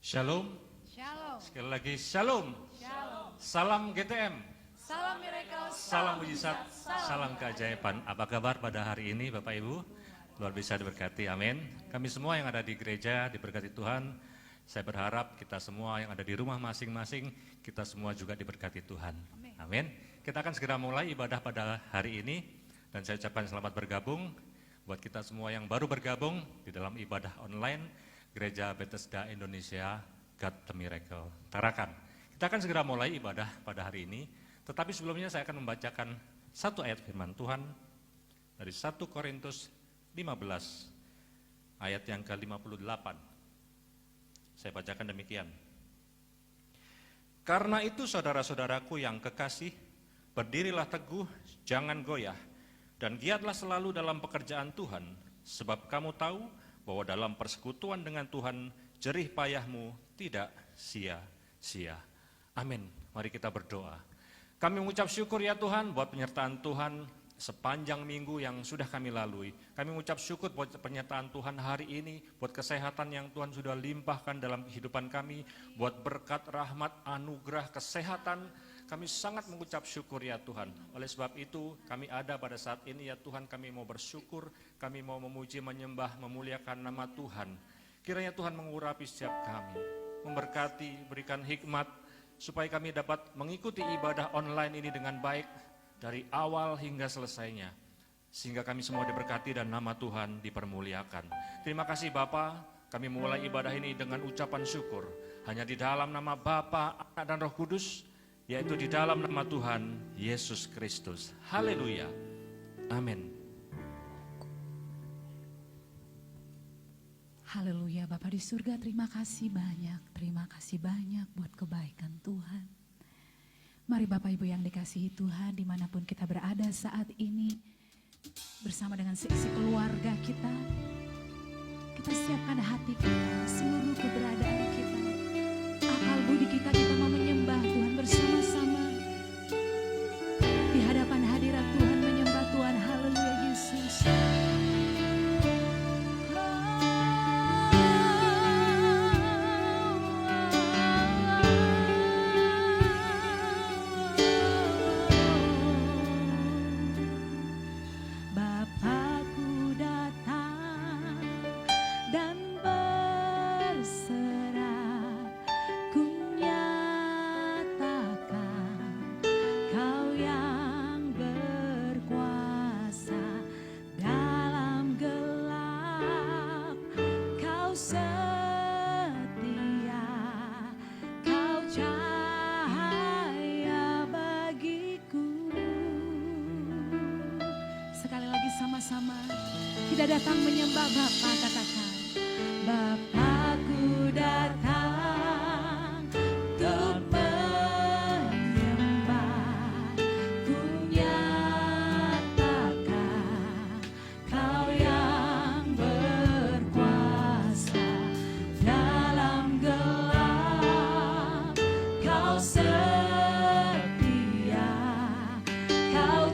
Shalom. Shalom. Sekali lagi shalom. Shalom. Salam GTM. Salam miracle. Salam mujizat. Salam keajaiban. Apa kabar pada hari ini Bapak Ibu? Luar biasa diberkati. Amin. Kami semua yang ada di gereja diberkati Tuhan. Saya berharap kita semua yang ada di rumah masing-masing, kita semua juga diberkati Tuhan. Amin. Kita akan segera mulai ibadah pada hari ini. Dan saya ucapkan selamat bergabung buat kita semua yang baru bergabung di dalam ibadah online Gereja Bethesda Indonesia God the Miracle Tarakan. Kita akan segera mulai ibadah pada hari ini, tetapi sebelumnya saya akan membacakan satu ayat firman Tuhan dari 1 Korintus 15 ayat yang ke-58. Saya bacakan demikian. Karena itu saudara-saudaraku yang kekasih, berdirilah teguh, jangan goyah, dan giatlah selalu dalam pekerjaan Tuhan, sebab kamu tahu bahwa dalam persekutuan dengan Tuhan, jerih payahmu tidak sia-sia. Amin. Mari kita berdoa. Kami mengucap syukur ya Tuhan buat penyertaan Tuhan sepanjang minggu yang sudah kami lalui. Kami mengucap syukur buat pernyataan Tuhan hari ini, buat kesehatan yang Tuhan sudah limpahkan dalam kehidupan kami, buat berkat, rahmat, anugerah, kesehatan. Kami sangat mengucap syukur ya Tuhan. Oleh sebab itu kami ada pada saat ini ya Tuhan, kami mau bersyukur, kami mau memuji, menyembah, memuliakan nama Tuhan. Kiranya Tuhan mengurapi setiap kami, memberkati, berikan hikmat, supaya kami dapat mengikuti ibadah online ini dengan baik, dari awal hingga selesainya, sehingga kami semua diberkati dan nama Tuhan dipermuliakan. Terima kasih Bapa, kami mulai ibadah ini dengan ucapan syukur, hanya di dalam nama Bapa, Anak dan Roh Kudus, yaitu di dalam nama Tuhan Yesus Kristus. Haleluya, amin. Haleluya, Bapa di surga, terima kasih banyak buat kebaikan Tuhan. Mari Bapak Ibu yang dikasihi Tuhan, dimanapun kita berada saat ini, bersama dengan seisi keluarga kita siapkan hati kita, seluruh keberadaan kita, akal budi kita mau menyembah Tuhan bersama-sama. Di hadapan hadirat Tuhan, menyembah Tuhan, haleluya Yesus. Sama-sama kita datang menyembah Bapa, katakan Bapakku datang untuk menyembah, ku nyatakan Kau yang berkuasa dalam gelap, Kau setia, Kau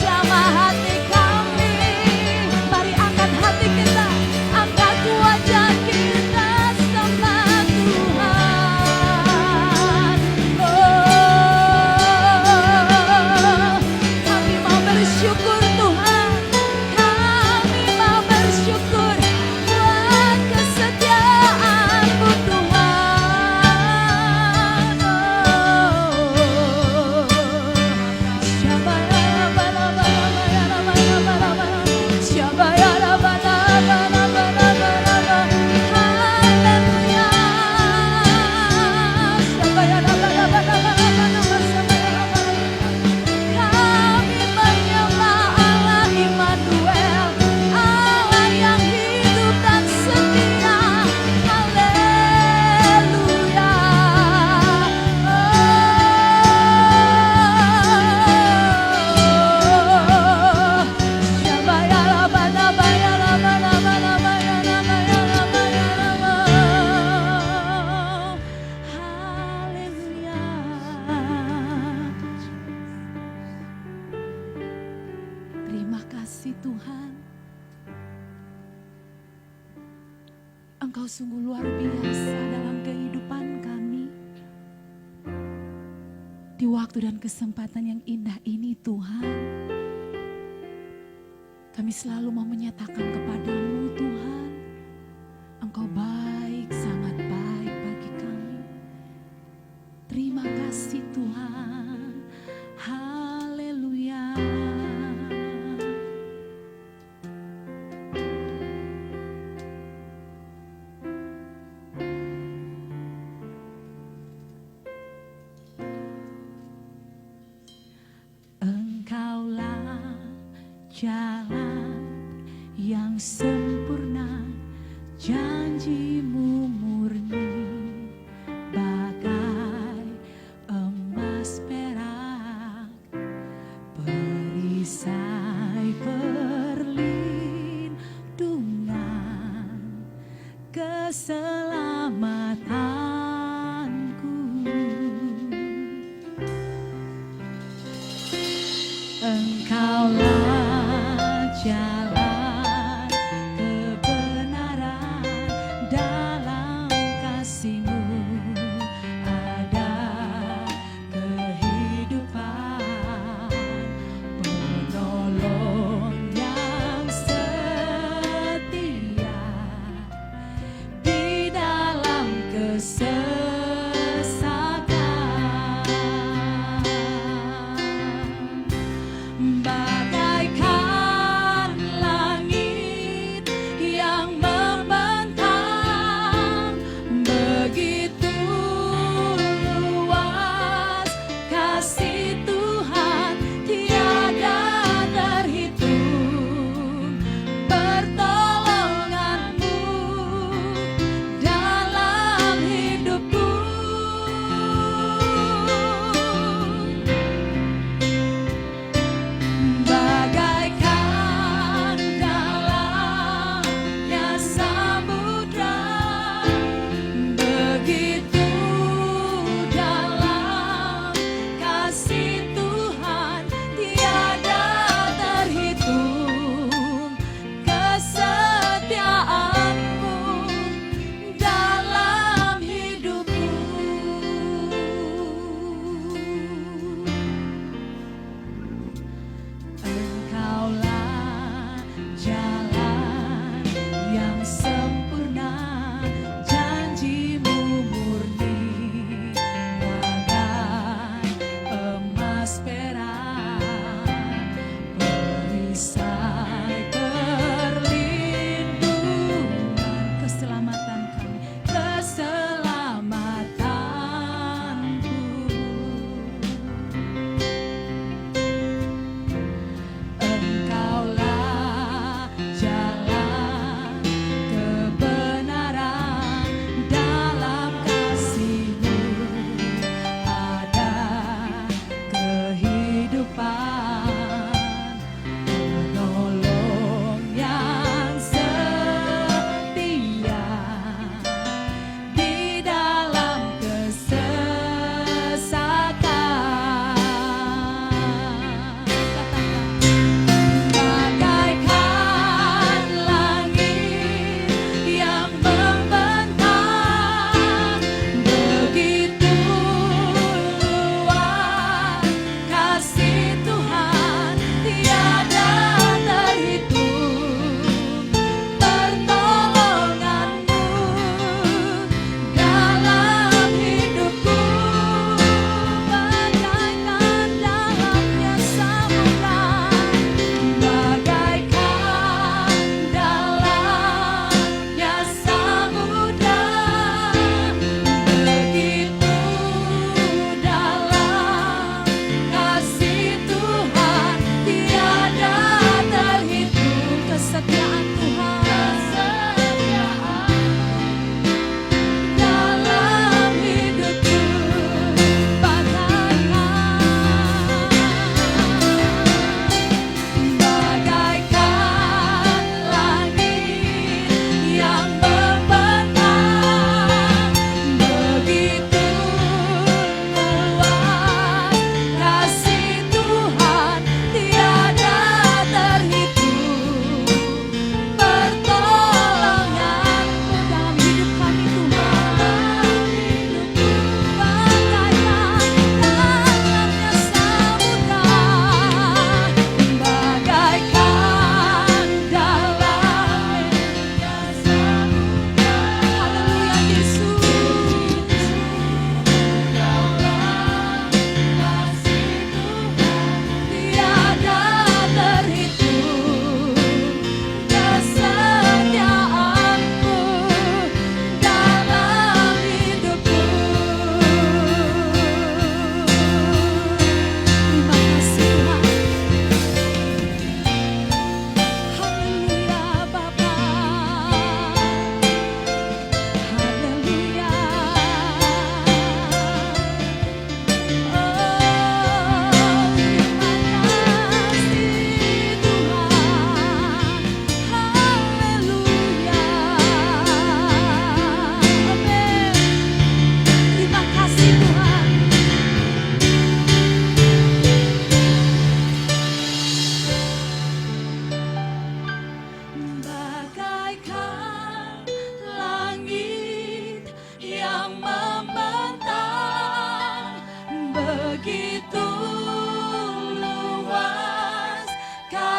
jamah hati kami. Mari angkat hati kita, angkat wajah kita sama Tuhan. Kami mau bersyukur Tuhan, kami mau bersyukur buat kesetiaan-Mu Tuhan. Kami menyembah Allah Immanuel, Allah yang hidup dan setia. Haleluya. Terima kasih Tuhan, Engkau sungguh luar biasa dalam kehidupan kami. Di waktu dan kesempatan yang indah ini Tuhan, kami selalu mau menyatakan kepadamu Tuhan, Engkau baik, sangat baik bagi kami. Terima kasih Tuhan. Haleluya. Engkaulah jalan yang sempurna, janji-Mu murni, bagai emas perak, perisai perlindungan, keselamatanku. Engkaulah jalan kebenaran, dalam kasih-Mu ada kehidupan, penolong yang setia di dalam kesesatan. Bagai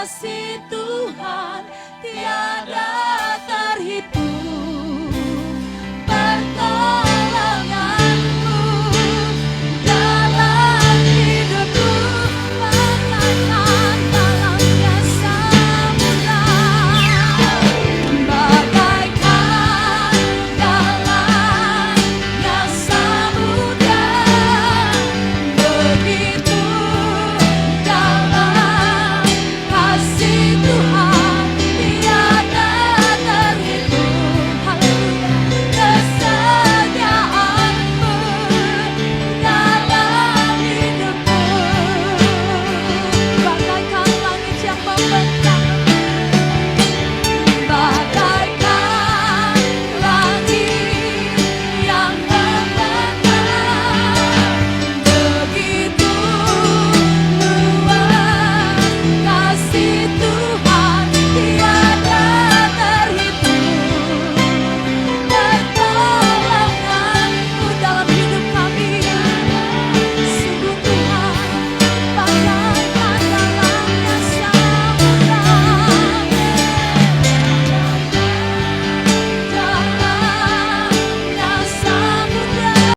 kasih Tuhan tiada terhitung. Pertolonganmu dalam hidupku bagaikan dalamnya samudra, bagaikan dalamnya samudra, begitu dalam kasih Tuhan tiada terhitung. Haleluya, kesetiaanmu dalam hidupku bagaikan langit yang membentang, bagaikan langit yang membentang, begitu luas kasih Tuhan tiada terhitung. Pertolonganmu dalam hidup kami, sungguh Tuhan bagaikan dalamnya samudra, dalamnya samudra.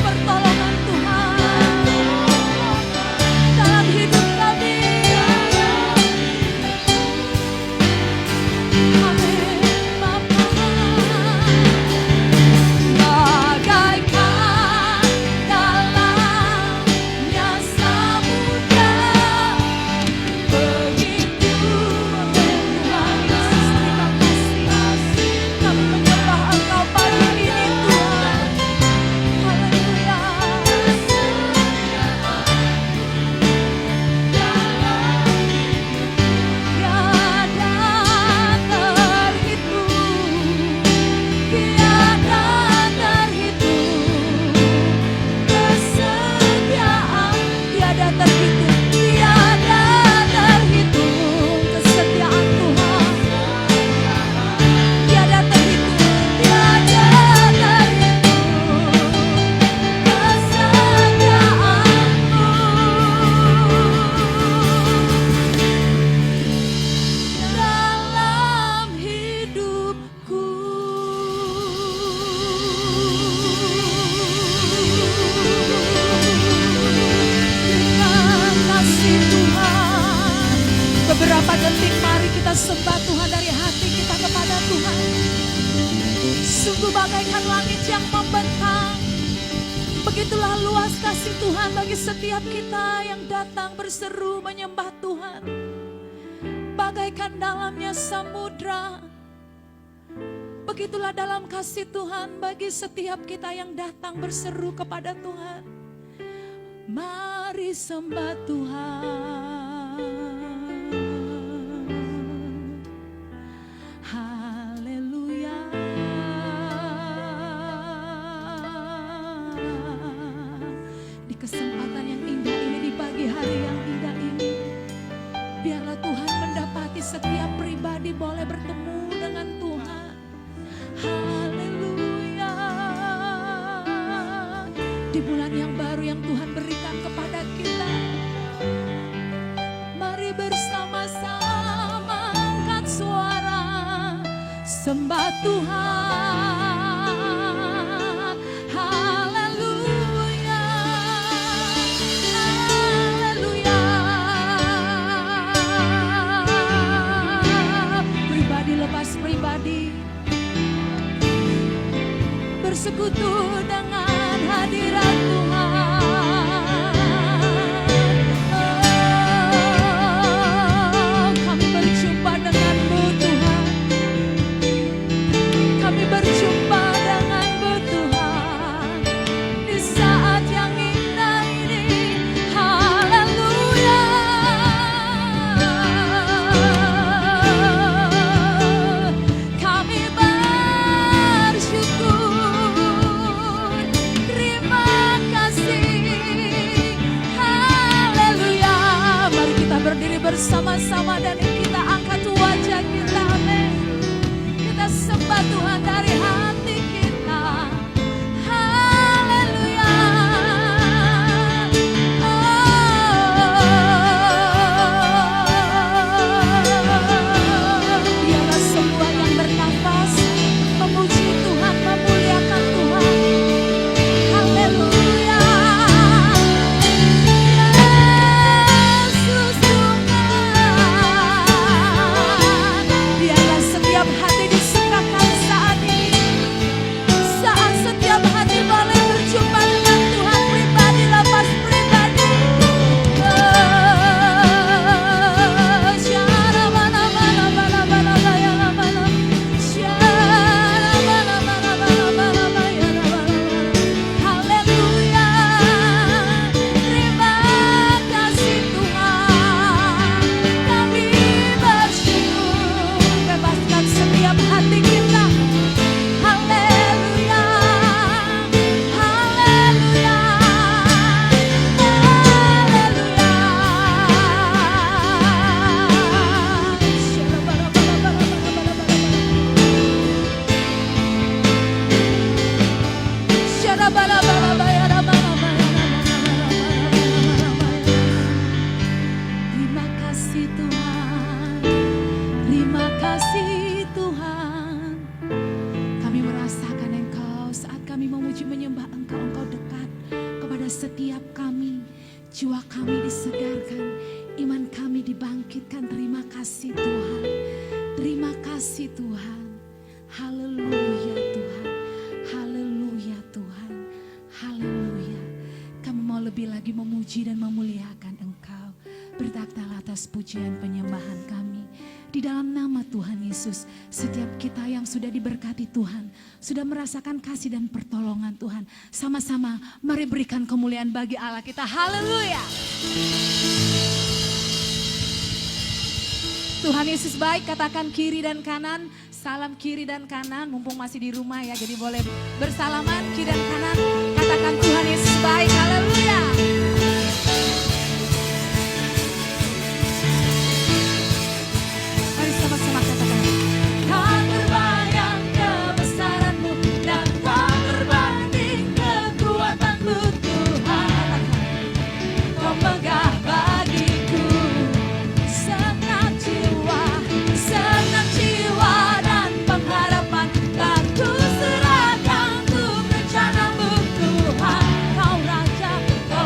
Pertolongan Tuhan dalam hidup kami. Amin Bapa. Bagaikan dalamnya samudra, begitu Tuhan Yesus, terima kasih. Kami menyembah Engkau pagi ini Tuhan. Haleluya. Tiada terhitung, kesetiaan tiada terhitung, tiada terhitung, kesetiaan Tuhan tiada terhitung, tiada terhitung, kesetiaanmu dalam hidupku. Terima kasih Tuhan. Beberapa detik mari kita sembah Tuhan dari hati kita kepada Tuhan. Sungguh bagaikan langit yang membentang, begitulah luas kasih Tuhan bagi setiap kita yang datang berseru menyembah Tuhan. Bagaikan dalamnya samudra, begitulah dalam kasih Tuhan bagi setiap kita yang datang berseru kepada Tuhan. Mari sembah Tuhan. Haleluya. di bulan yang baru yang Tuhan berikan kepada kita. Mari bersama-sama angkat suara, sembah Tuhan. Haleluya, haleluya. Pribadi lepas pribadi, bersekutu dengan hadirat Tuhan. Oh, kami berjumpa denganmu Tuhan. Kami berjumpa denganmu Tuhan di saat yang indah ini. Haleluya. Kami bersyukur, terima kasih. Haleluya. Mari kita berdiri bersama-sama dan kita angkat wajah kita. Amin. Kita sembah Tuhan dari hati kita. Haleluya. Biarlah semua yang bernafas memuji Tuhan, memuliakan Tuhan. Haleluya. Yesus Tuhan. Biarlah setiap hati diserahkan saat ini. Saat setiap hati boleh berjumpa dengan Tuhan pribadi lepas pribadi. Syara mana mana mana mana mana mana. Syara mana mana mana mana mana. Haleluya. Terima kasih Tuhan. Kami bersyukur. Bebaskan setiap hati kita. Haleluya. Haleluya. Terima kasih Tuhan. Terima kasih Tuhan. Kami merasakan Engkau saat kami memuji menyembah Engkau. Engkau dekat kepada setiap kami. Jiwa kami disegarkan, iman kami dibangkitkan. Terima kasih Tuhan. Terima kasih Tuhan. Haleluya Tuhan. Haleluya Tuhan. Haleluya. Kami mau lebih lagi memuji dan memuliakan Engkau. Bertaktalah atas pujian penyembahan kami. Di dalam nama Tuhan Yesus, setiap kita yang sudah diberkati Tuhan, sudah merasakan kasih dan pertolongan Tuhan, sama-sama mari berikan kemuliaan bagi Allah kita. Haleluya. Tuhan Yesus baik, katakan kiri dan kanan. Salam kiri dan kanan, mumpung masih di rumah ya, jadi boleh bersalaman kiri dan kanan. Katakan Tuhan Yesus baik. Haleluya. Mari sama-sama katakan. Tak terbayang kebesaran-Mu dan tak terbanding kekuatan-Mu Tuhan. Kau megah bagiku senang jiwa dan pengharapan. Tak ku serahkan untuk rencana-Mu Tuhan. Kau Raja, Kau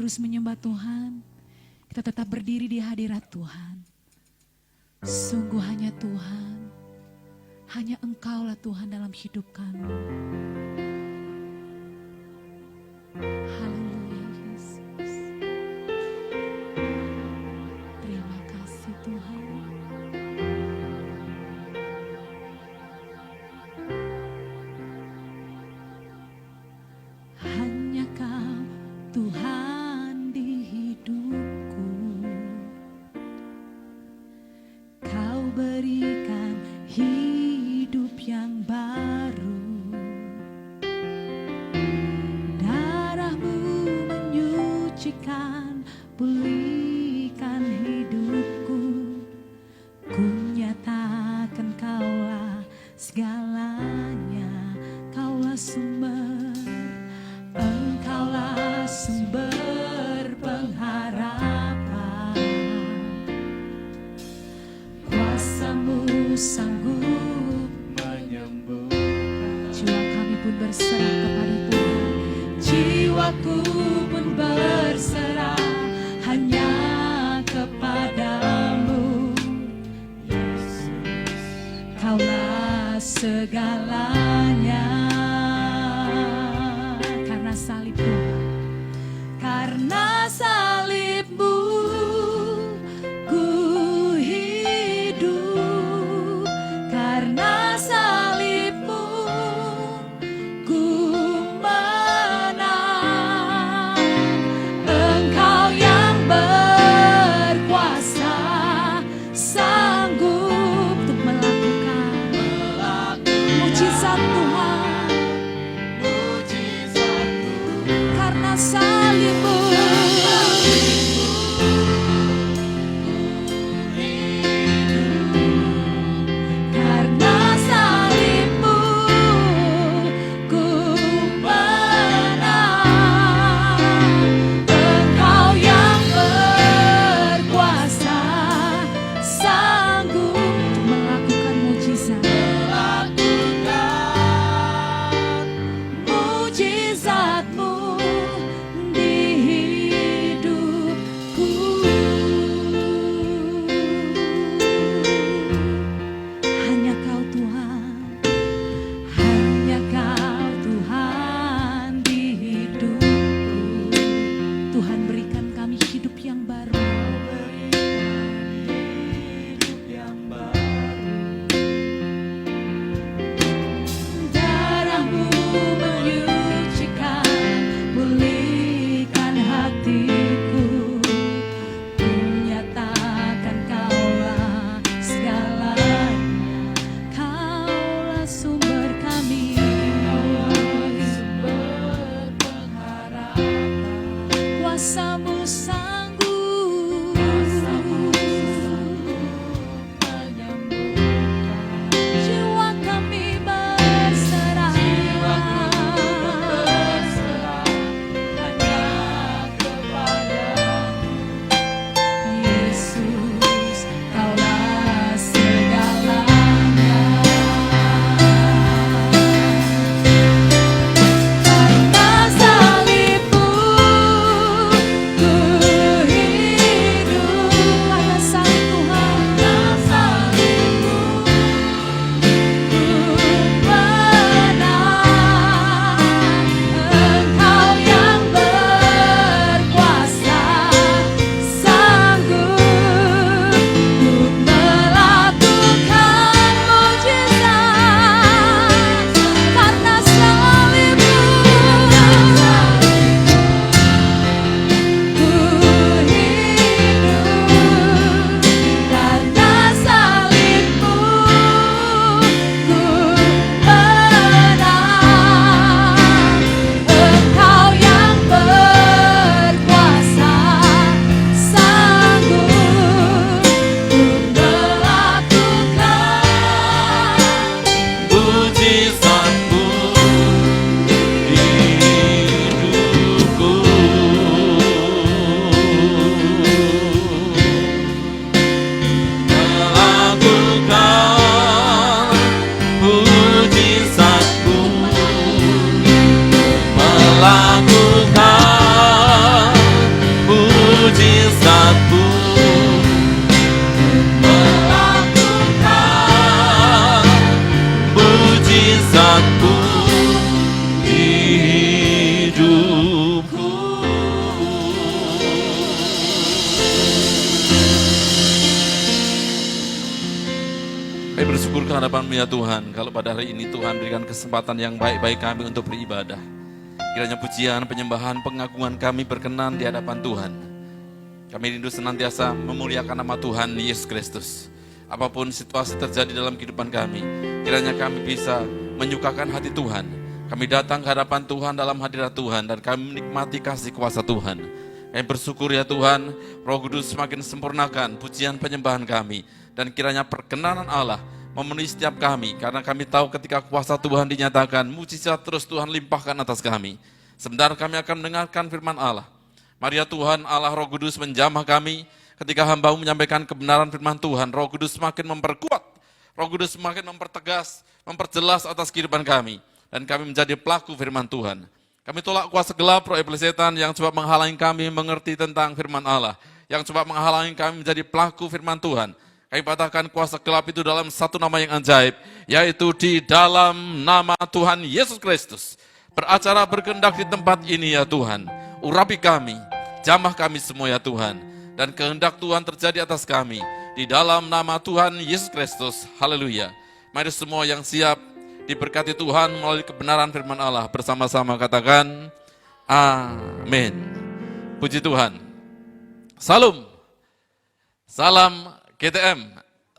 terus menyembah Tuhan, kita tetap berdiri di hadirat Tuhan. Sungguh hanya Tuhan, hanya Engkaulah Tuhan dalam hidup kami. Haleluya Yesus. Terima kasih Tuhan. Hanya Kau Tuhan di hidupku. Kau berikan hidup yang baru. Darah-Mu menyucikan, pulihkan hidupku. Ku nyatakan Kaulah segalanya, Kaulah sumber, Engkaulah sumber pengharapan. Kuasa-Mu sanggup menyembuhkan. Jiwa kami pun berserah kepada Tuhan. Jiwaku pun berserah hanya kepadamu. Yesus, Kaulah segalanya. Karena salib-Mu, karena salib-Mu, ku hidup. Karena salib-Mu, ku menang. Engkau yang berkuasa, sanggup untuk melakukan mujizat Kami bersyukur kehadapan-Mu ya Tuhan, kalau pada hari ini Tuhan berikan kesempatan yang baik-baik kami untuk beribadah. Kiranya pujian, penyembahan, pengagungan kami berkenan di hadapan Tuhan. Kami rindu senantiasa memuliakan nama Tuhan Yesus Kristus. Apapun situasi terjadi dalam kehidupan kami, kiranya kami bisa menyukakan hati Tuhan. Kami datang ke hadapan Tuhan dalam hadirat Tuhan dan kami menikmati kasih kuasa Tuhan. Kami bersyukur ya Tuhan, Roh Kudus semakin sempurnakan pujian penyembahan kami. Dan kiranya perkenanan Allah memenuhi setiap kami, karena kami tahu ketika kuasa Tuhan dinyatakan, mujizat terus Tuhan limpahkan atas kami. Sebentar kami akan mendengarkan firman Allah. Mari ya Tuhan, Allah Roh Kudus menjamah kami, ketika hamba-Mu menyampaikan kebenaran firman Tuhan, Roh Kudus semakin memperkuat, Roh Kudus semakin mempertegas, memperjelas atas kehidupan kami, dan kami menjadi pelaku firman Tuhan. Kami tolak kuasa gelap, roh iblis setan yang coba menghalangi kami mengerti tentang firman Allah, yang coba menghalangi kami menjadi pelaku firman Tuhan. Kami patahkan kuasa gelap itu dalam satu nama yang ajaib, yaitu di dalam nama Tuhan Yesus Kristus. Beracara berkehendak di tempat ini ya Tuhan. Urapi kami, jamah kami semua ya Tuhan. Dan kehendak Tuhan terjadi atas kami. Di dalam nama Tuhan Yesus Kristus. Haleluya. Mari semua yang siap diberkati Tuhan melalui kebenaran firman Allah. Bersama-sama katakan, amin. Puji Tuhan. Salam. Salam GTM,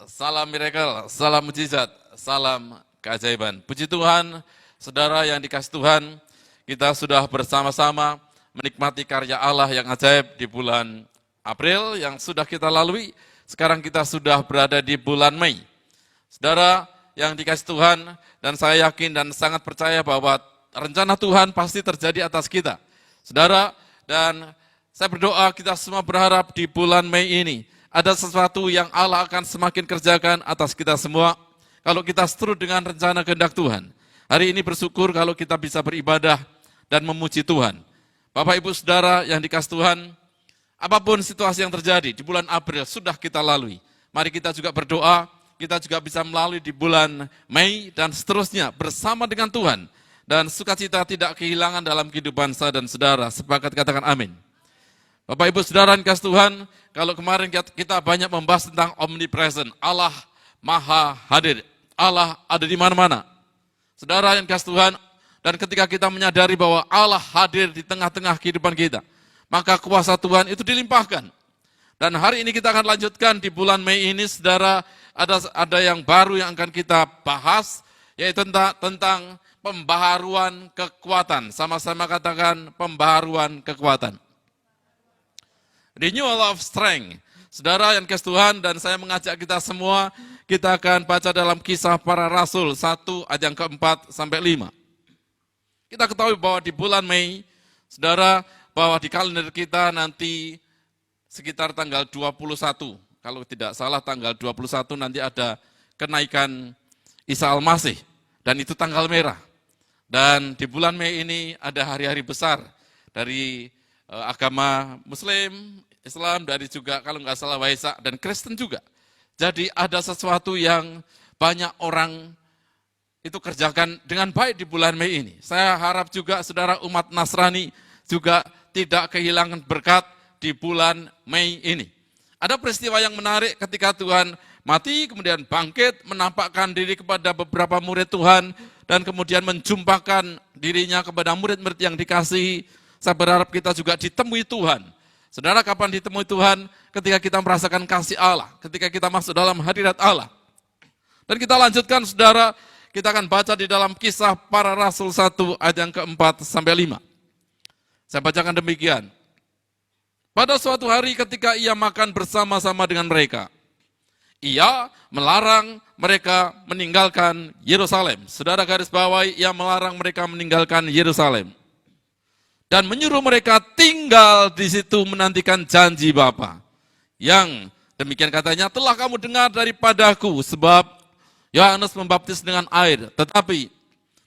salam miracle, salam mujizat, salam keajaiban. Puji Tuhan, saudara yang dikasih Tuhan, kita sudah bersama-sama menikmati karya Allah yang ajaib di bulan April yang sudah kita lalui. Sekarang kita sudah berada di bulan Mei. Saudara yang dikasih Tuhan, dan saya yakin dan sangat percaya bahwa rencana Tuhan pasti terjadi atas kita. Saudara, dan saya berdoa kita semua berharap di bulan Mei ini, ada sesuatu yang Allah akan semakin kerjakan atas kita semua kalau kita seturut dengan rencana kehendak Tuhan. Hari ini bersyukur kalau kita bisa beribadah dan memuji Tuhan. Bapak Ibu Saudara yang dikasih Tuhan, apapun situasi yang terjadi di bulan April sudah kita lalui. Mari kita juga berdoa, kita juga bisa melalui di bulan Mei dan seterusnya bersama dengan Tuhan. Dan sukacita tidak kehilangan dalam kehidupan saya dan saudara. Sepakat katakan amin. Bapak Ibu Saudara yang dikasih Tuhan, kalau kemarin kita banyak membahas tentang omnipresent, Allah Maha Hadir, Allah ada di mana-mana. Saudara yang dikasih Tuhan, dan ketika kita menyadari bahwa Allah hadir di tengah-tengah kehidupan kita, maka kuasa Tuhan itu dilimpahkan. Dan hari ini kita akan lanjutkan di bulan Mei ini, saudara, ada yang baru yang akan kita bahas, yaitu tentang pembaharuan kekuatan. Sama-sama katakan pembaharuan kekuatan. Renewal of strength. Saudara yang dikasih Tuhan, dan saya mengajak kita semua, kita akan baca dalam Kisah Para Rasul 1 ayat yang keempat sampai 5. Kita ketahui bahwa di bulan Mei, saudara, bahwa di kalender kita nanti sekitar tanggal 21, kalau tidak salah tanggal 21 nanti ada kenaikan Isa Al-Masih, dan itu tanggal merah. Dan di bulan Mei ini ada hari-hari besar dari agama Muslim, Islam, dari juga kalau nggak salah Waisak, dan Kristen juga. Jadi ada sesuatu yang banyak orang itu kerjakan dengan baik di bulan Mei ini. Saya harap juga saudara umat Nasrani juga tidak kehilangan berkat di bulan Mei ini. Ada peristiwa yang menarik ketika Tuhan mati, kemudian bangkit, menampakkan diri kepada beberapa murid Tuhan, dan kemudian menjumpakan dirinya kepada murid-murid yang dikasihi. Saya berharap kita juga ditemui Tuhan. Saudara, kapan ditemui Tuhan? Ketika kita merasakan kasih Allah, ketika kita masuk dalam hadirat Allah. Dan kita lanjutkan, saudara, kita akan baca di dalam Kisah Para Rasul 1 ayat yang keempat sampai 5. Saya bacakan demikian. Pada suatu hari ketika ia makan bersama-sama dengan mereka, ia melarang mereka meninggalkan Yerusalem. Saudara garis bawahi, ia melarang mereka meninggalkan Yerusalem. Dan menyuruh mereka tinggal di situ menantikan janji Bapa. Yang demikian katanya, telah kamu dengar daripadaku, sebab Yohanes membaptis dengan air, tetapi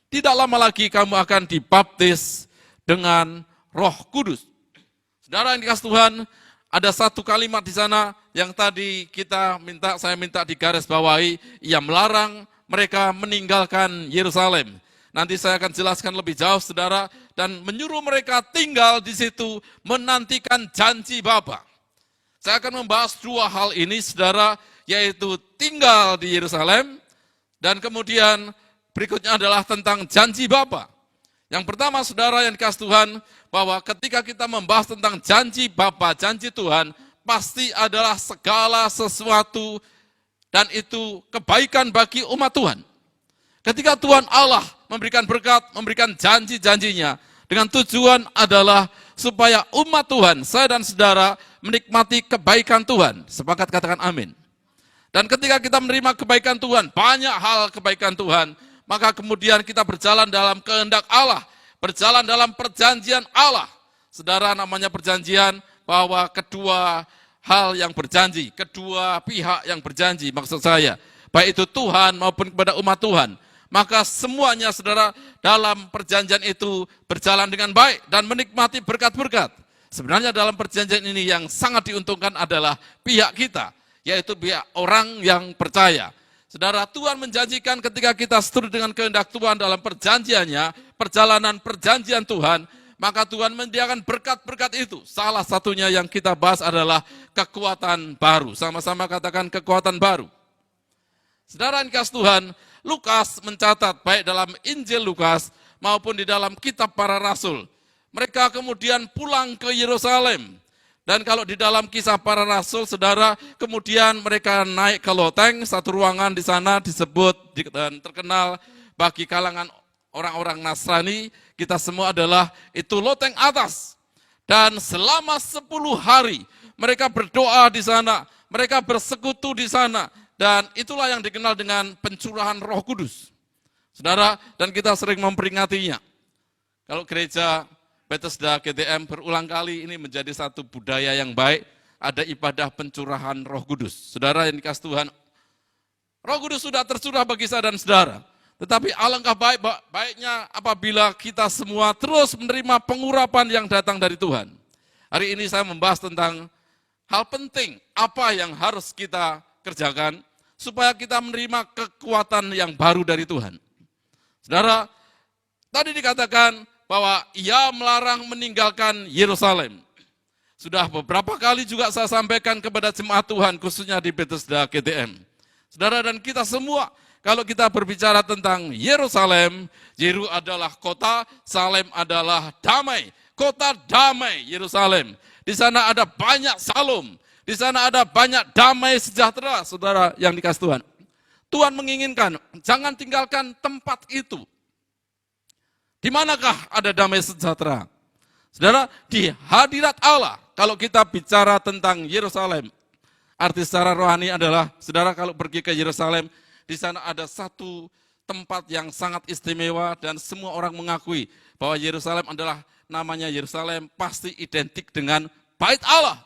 tidak lama lagi kamu akan dibaptis dengan Roh Kudus. Saudara yang dikasih Tuhan, ada satu kalimat di sana yang tadi saya minta digaris bawahi, ia melarang mereka meninggalkan Yerusalem. Nanti saya akan jelaskan lebih jauh, saudara, dan menyuruh mereka tinggal di situ menantikan janji Bapa. Saya akan membahas dua hal ini, saudara, yaitu tinggal di Yerusalem. Dan kemudian berikutnya adalah tentang janji Bapa. Yang pertama saudara yang dikasih Tuhan, bahwa ketika kita membahas tentang janji Bapa, janji Tuhan, pasti adalah segala sesuatu dan itu kebaikan bagi umat Tuhan. Ketika Tuhan Allah memberikan berkat, memberikan janji-janjinya, dengan tujuan adalah supaya umat Tuhan, saya dan saudara menikmati kebaikan Tuhan. Sepakat katakan amin. Dan ketika kita menerima kebaikan Tuhan, banyak hal kebaikan Tuhan, maka kemudian kita berjalan dalam kehendak Allah, berjalan dalam perjanjian Allah. Saudara, namanya perjanjian bahwa kedua hal yang berjanji, kedua pihak yang berjanji, maksud saya, baik itu Tuhan maupun kepada umat Tuhan, maka semuanya saudara dalam perjanjian itu berjalan dengan baik dan menikmati berkat-berkat. Sebenarnya dalam perjanjian ini yang sangat diuntungkan adalah pihak kita, yaitu pihak orang yang percaya. Saudara, Tuhan menjanjikan ketika kita setuju dengan kehendak Tuhan dalam perjanjiannya, perjalanan perjanjian Tuhan, maka Tuhan menyediakan berkat-berkat itu. Salah satunya yang kita bahas adalah kekuatan baru. Sama-sama katakan kekuatan baru. Saudara yang dikasih Tuhan, Lukas mencatat baik dalam Injil Lukas maupun di dalam kitab para rasul. Mereka kemudian pulang ke Yerusalem. Dan kalau di dalam kisah para rasul, saudara, kemudian mereka naik ke loteng, satu ruangan di sana disebut dan terkenal bagi kalangan orang-orang Nasrani, kita semua adalah itu loteng atas. Dan selama 10 hari mereka berdoa di sana, mereka bersekutu di sana, dan itulah yang dikenal dengan pencurahan Roh Kudus. Saudara, dan kita sering memperingatinya. Kalau gereja Bethesda GTM berulang kali ini menjadi satu budaya yang baik, ada ibadah pencurahan Roh Kudus. Saudara yang dikasih Tuhan, Roh Kudus sudah tercurah bagi saya dan saudara. Tetapi alangkah baiknya apabila kita semua terus menerima pengurapan yang datang dari Tuhan. Hari ini saya membahas tentang hal penting, apa yang harus kita kerjakan supaya kita menerima kekuatan yang baru dari Tuhan. Saudara, tadi dikatakan bahwa ia melarang meninggalkan Yerusalem. Sudah beberapa kali juga saya sampaikan kepada jemaat Tuhan, khususnya di Bethesda GTM. Saudara dan kita semua, kalau kita berbicara tentang Yerusalem, Yeru adalah kota, Salem adalah damai. Kota damai Yerusalem. Di sana ada banyak salom. Di sana ada banyak damai sejahtera, saudara yang dikasih Tuhan. Tuhan menginginkan, jangan tinggalkan tempat itu. Di manakah ada damai sejahtera? Saudara, di hadirat Allah. Kalau kita bicara tentang Yerusalem, arti secara rohani adalah, saudara kalau pergi ke Yerusalem, di sana ada satu tempat yang sangat istimewa dan semua orang mengakui bahwa Yerusalem adalah namanya Yerusalem pasti identik dengan Bait Allah.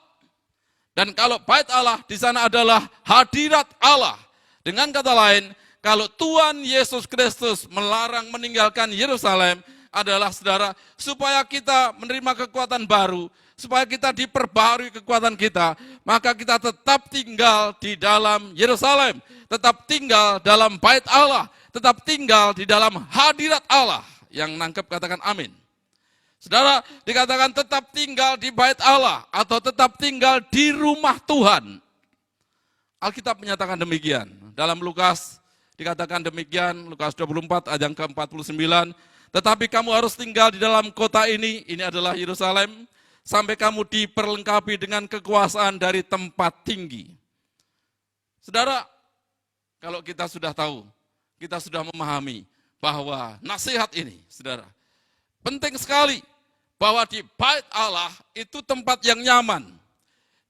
Dan kalau Bait Allah di sana adalah hadirat Allah. Dengan kata lain, kalau Tuhan Yesus Kristus melarang meninggalkan Yerusalem adalah saudara, supaya kita menerima kekuatan baru, supaya kita diperbaharui kekuatan kita, maka kita tetap tinggal di dalam Yerusalem, tetap tinggal dalam Bait Allah, tetap tinggal di dalam hadirat Allah. Yang nangkep katakan amin. Saudara, dikatakan tetap tinggal di Bait Allah atau tetap tinggal di rumah Tuhan. Alkitab menyatakan demikian. Dalam Lukas dikatakan demikian, Lukas 24 ayat yang ke-49, tetapi kamu harus tinggal di dalam kota ini adalah Yerusalem, sampai kamu diperlengkapi dengan kekuasaan dari tempat tinggi. Saudara, kalau kita sudah tahu, kita sudah memahami bahwa nasihat ini, saudara, penting sekali bahwa di Bait Allah itu tempat yang nyaman.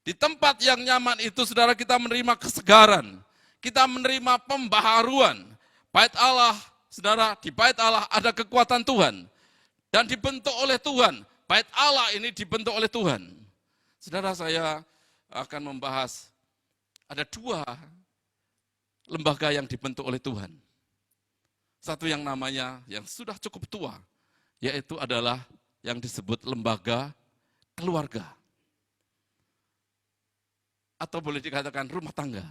Di tempat yang nyaman itu, saudara, kita menerima kesegaran, kita menerima pembaharuan. Bait Allah, saudara, di Bait Allah ada kekuatan Tuhan. Dan dibentuk oleh Tuhan. Bait Allah ini dibentuk oleh Tuhan. Saudara, saya akan membahas, ada 2 lembaga yang dibentuk oleh Tuhan. Satu yang namanya, yang sudah cukup tua, yaitu adalah yang disebut lembaga keluarga. Atau boleh dikatakan rumah tangga.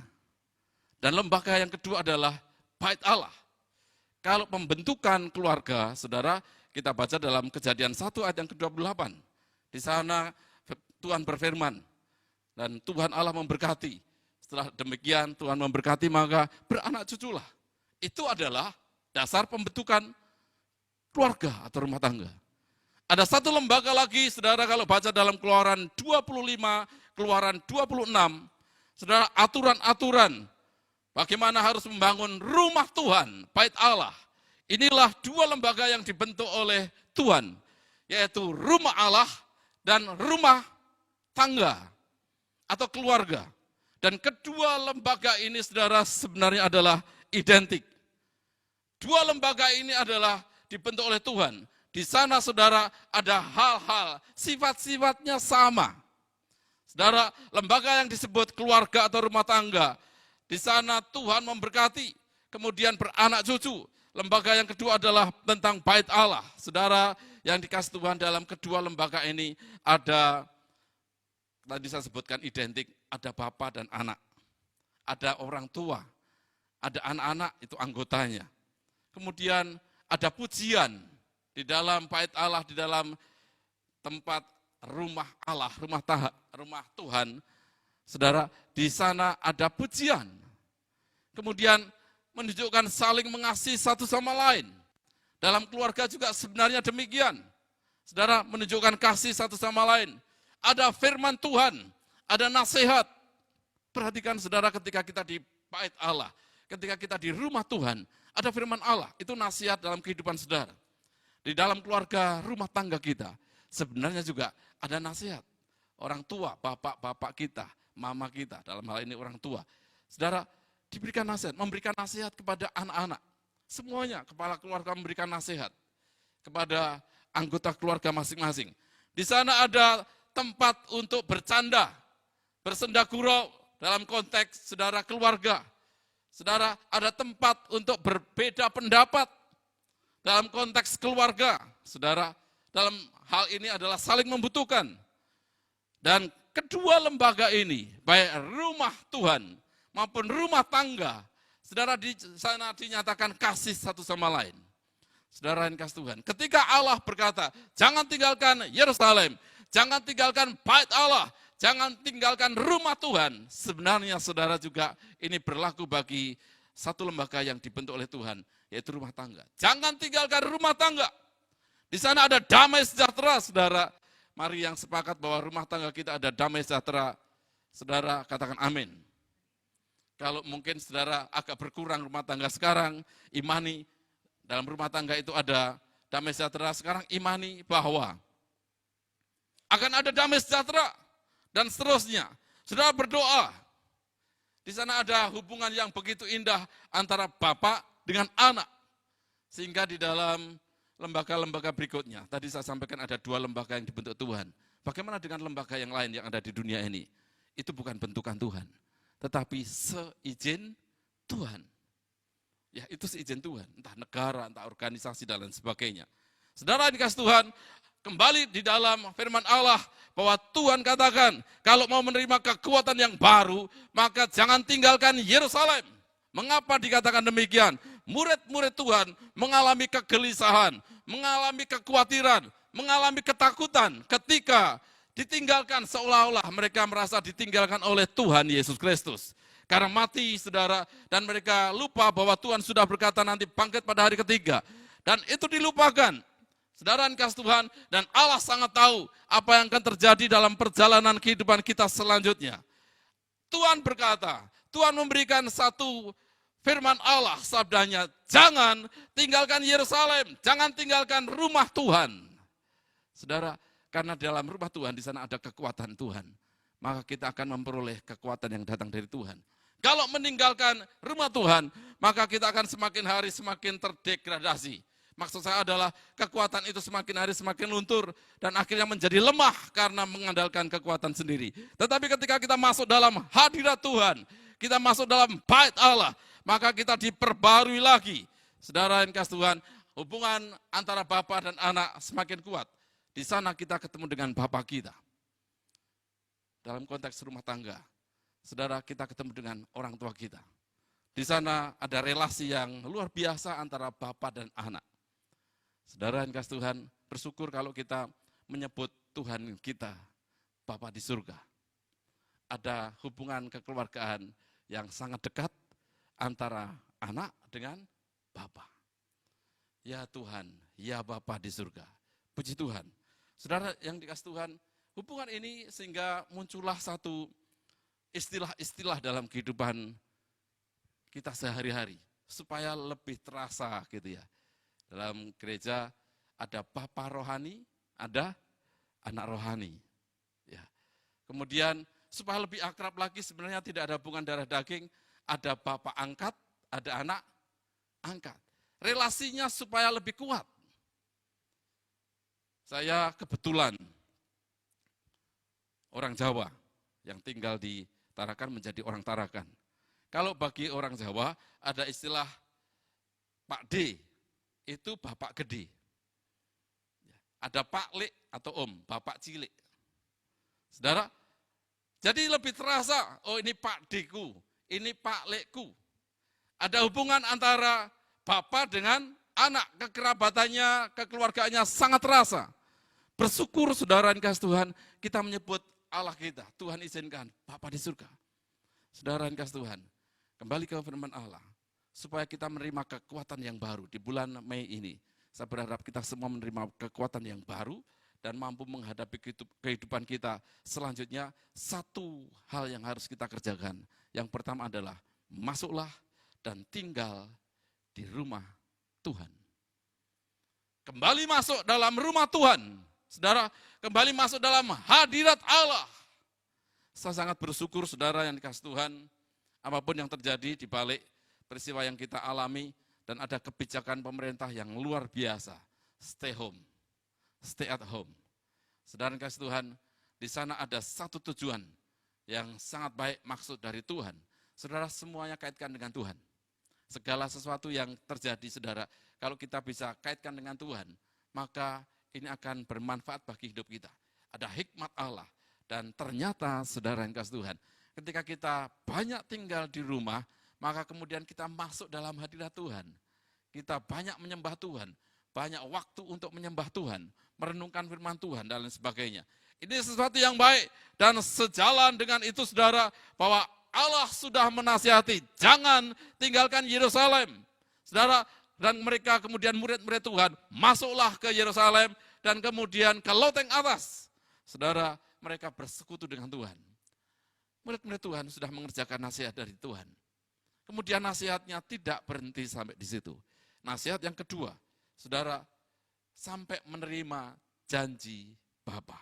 Dan lembaga yang kedua adalah Bait Allah. Kalau pembentukan keluarga, saudara, kita baca dalam Kejadian 1 ayat yang ke-28. Di sana Tuhan berfirman, dan Tuhan Allah memberkati. Setelah demikian Tuhan memberkati, maka beranak cuculah. Itu adalah dasar pembentukan keluarga atau rumah tangga. Ada satu lembaga lagi, saudara, kalau baca dalam Keluaran 25, Keluaran 26, saudara, aturan-aturan bagaimana harus membangun rumah Tuhan, bait Allah. Inilah dua lembaga yang dibentuk oleh Tuhan, yaitu rumah Allah dan rumah tangga atau keluarga. Dan kedua lembaga ini, saudara, sebenarnya adalah identik. Dua lembaga ini adalah dibentuk oleh Tuhan. Di sana, saudara, ada hal-hal, sifat-sifatnya sama. Saudara, lembaga yang disebut keluarga atau rumah tangga, di sana Tuhan memberkati, kemudian beranak cucu. Lembaga yang kedua adalah tentang bait Allah. Saudara, yang dikasih Tuhan dalam kedua lembaga ini ada, tadi saya sebutkan identik, ada bapa dan anak. Ada orang tua, ada anak-anak, itu anggotanya. Kemudian ada pujian di dalam bait Allah, di dalam tempat rumah Allah, rumah Tuhan. Saudara, di sana ada pujian. Kemudian menunjukkan saling mengasihi satu sama lain. Dalam keluarga juga sebenarnya demikian. Saudara, menunjukkan kasih satu sama lain. Ada firman Tuhan, ada nasihat. Perhatikan, saudara, ketika kita di bait Allah, ketika kita di rumah Tuhan, ada firman Allah, itu nasihat dalam kehidupan saudara. Di dalam keluarga rumah tangga kita, sebenarnya juga ada nasihat. Orang tua, bapak-bapak kita, mama kita, dalam hal ini orang tua. Saudara, diberikan nasihat, memberikan nasihat kepada anak-anak. Semuanya, kepala keluarga memberikan nasihat kepada anggota keluarga masing-masing. Di sana ada tempat untuk bercanda, bersenda gurau dalam konteks saudara keluarga. Saudara, ada tempat untuk berbeda pendapat dalam konteks keluarga. Saudara, dalam hal ini adalah saling membutuhkan. Dan kedua lembaga ini, baik rumah Tuhan maupun rumah tangga, saudara, di sana dinyatakan kasih satu sama lain. Saudara yang kasih Tuhan, ketika Allah berkata, jangan tinggalkan Yerusalem, jangan tinggalkan bait Allah, jangan tinggalkan rumah Tuhan. Sebenarnya saudara juga ini berlaku bagi satu lembaga yang dibentuk oleh Tuhan, yaitu rumah tangga. Jangan tinggalkan rumah tangga. Di sana ada damai sejahtera, saudara. Mari yang sepakat bahwa rumah tangga kita ada damai sejahtera. Saudara katakan amin. Kalau mungkin saudara agak berkurang rumah tangga sekarang, imani dalam rumah tangga itu ada damai sejahtera. Sekarang imani bahwa akan ada damai sejahtera. Dan seterusnya, saudara berdoa. Di sana ada hubungan yang begitu indah antara bapak dengan anak. Sehingga di dalam lembaga-lembaga berikutnya, tadi saya sampaikan ada dua lembaga yang dibentuk Tuhan. Bagaimana dengan lembaga yang lain yang ada di dunia ini? Itu bukan bentukan Tuhan, tetapi seizin Tuhan. Ya, itu seizin Tuhan, entah negara, entah organisasi, dan lain sebagainya. Saudara dikasih Tuhan, kembali di dalam firman Allah, bahwa Tuhan katakan, kalau mau menerima kekuatan yang baru, maka jangan tinggalkan Yerusalem. Mengapa dikatakan demikian? Murid-murid Tuhan mengalami kegelisahan, mengalami kekhawatiran, mengalami ketakutan ketika ditinggalkan, seolah-olah mereka merasa ditinggalkan oleh Tuhan Yesus Kristus. Karena mati, saudara, dan mereka lupa bahwa Tuhan sudah berkata nanti bangkit pada hari ketiga. Dan itu dilupakan. Saudara yang kasih Tuhan, dan Allah sangat tahu apa yang akan terjadi dalam perjalanan kehidupan kita selanjutnya. Tuhan berkata, Tuhan memberikan satu firman Allah, sabdanya, jangan tinggalkan Yerusalem, jangan tinggalkan rumah Tuhan. Saudara, karena dalam rumah Tuhan, di sana ada kekuatan Tuhan, maka kita akan memperoleh kekuatan yang datang dari Tuhan. Kalau meninggalkan rumah Tuhan, maka kita akan semakin hari semakin terdegradasi. Maksud saya adalah kekuatan itu semakin hari semakin luntur dan akhirnya menjadi lemah karena mengandalkan kekuatan sendiri. Tetapi ketika kita masuk dalam hadirat Tuhan, kita masuk dalam bait Allah, maka kita diperbarui lagi. Saudara yang kasih Tuhan, hubungan antara bapa dan anak semakin kuat. Di sana kita ketemu dengan bapa kita. Dalam konteks rumah tangga, saudara, kita ketemu dengan orang tua kita. Di sana ada relasi yang luar biasa antara bapa dan anak. Saudara yang kasih Tuhan, bersyukur kalau kita menyebut Tuhan kita Bapa di surga. ada hubungan kekeluargaan yang sangat dekat antara anak dengan Bapa. Ya Tuhan, ya Bapa di surga. Puji Tuhan. Saudara yang dikasih Tuhan, hubungan ini sehingga muncullah satu istilah-istilah dalam kehidupan kita sehari-hari supaya lebih terasa gitu ya. Dalam gereja ada Bapa rohani, ada anak rohani. Ya. Kemudian supaya lebih akrab lagi sebenarnya tidak ada hubungan darah daging, ada Bapa angkat, ada anak angkat. Relasinya supaya lebih kuat. Saya kebetulan orang Jawa yang tinggal di Tarakan menjadi orang Tarakan. Kalau bagi orang Jawa ada istilah Pak D, itu Bapak Gede. Ada Pak Lek atau Om, Bapak Cilik. Saudara, jadi lebih terasa, oh ini Pak D-ku, ini Pak Lekku. Ada hubungan antara Bapak dengan anak, kekerabatannya, kekeluargaannya sangat terasa. Bersyukur saudara yang kasih Tuhan, kita menyebut Allah kita, Tuhan izinkan, Bapa di surga. Saudara yang kasih Tuhan, kembali ke firman Allah, supaya kita menerima kekuatan yang baru di bulan Mei ini. Saya berharap kita semua menerima kekuatan yang baru dan mampu menghadapi kehidupan kita. Selanjutnya, satu hal yang harus kita kerjakan. Yang pertama adalah, masuklah dan tinggal di rumah Tuhan. Kembali masuk dalam rumah Tuhan. Saudara, kembali masuk dalam hadirat Allah. Saya sangat bersyukur saudara yang dikasih Tuhan, apapun yang terjadi di balik peristiwa yang kita alami, dan ada kebijakan pemerintah yang luar biasa. Stay home, stay at home. Saudara yang dikasih Tuhan, di sana ada satu tujuan yang sangat baik maksud dari Tuhan. Saudara semuanya kaitkan dengan Tuhan. Segala sesuatu yang terjadi saudara, kalau kita bisa kaitkan dengan Tuhan, maka ini akan bermanfaat bagi hidup kita. Ada hikmat Allah. Dan ternyata saudara yang kasih Tuhan, ketika kita banyak tinggal di rumah, maka kemudian kita masuk dalam hadirat Tuhan. Kita banyak menyembah Tuhan, banyak waktu untuk menyembah Tuhan, merenungkan firman Tuhan dan lain sebagainya. Ini sesuatu yang baik dan sejalan dengan itu saudara, bahwa Allah sudah menasihati, jangan tinggalkan Yerusalem. Saudara, dan mereka kemudian murid-murid Tuhan, masuklah ke Yerusalem dan kemudian ke loteng atas. Saudara, mereka bersekutu dengan Tuhan. Murid-murid Tuhan sudah mengerjakan nasihat dari Tuhan. Kemudian nasihatnya tidak berhenti sampai di situ. Nasihat yang kedua, saudara, sampai menerima janji Bapa.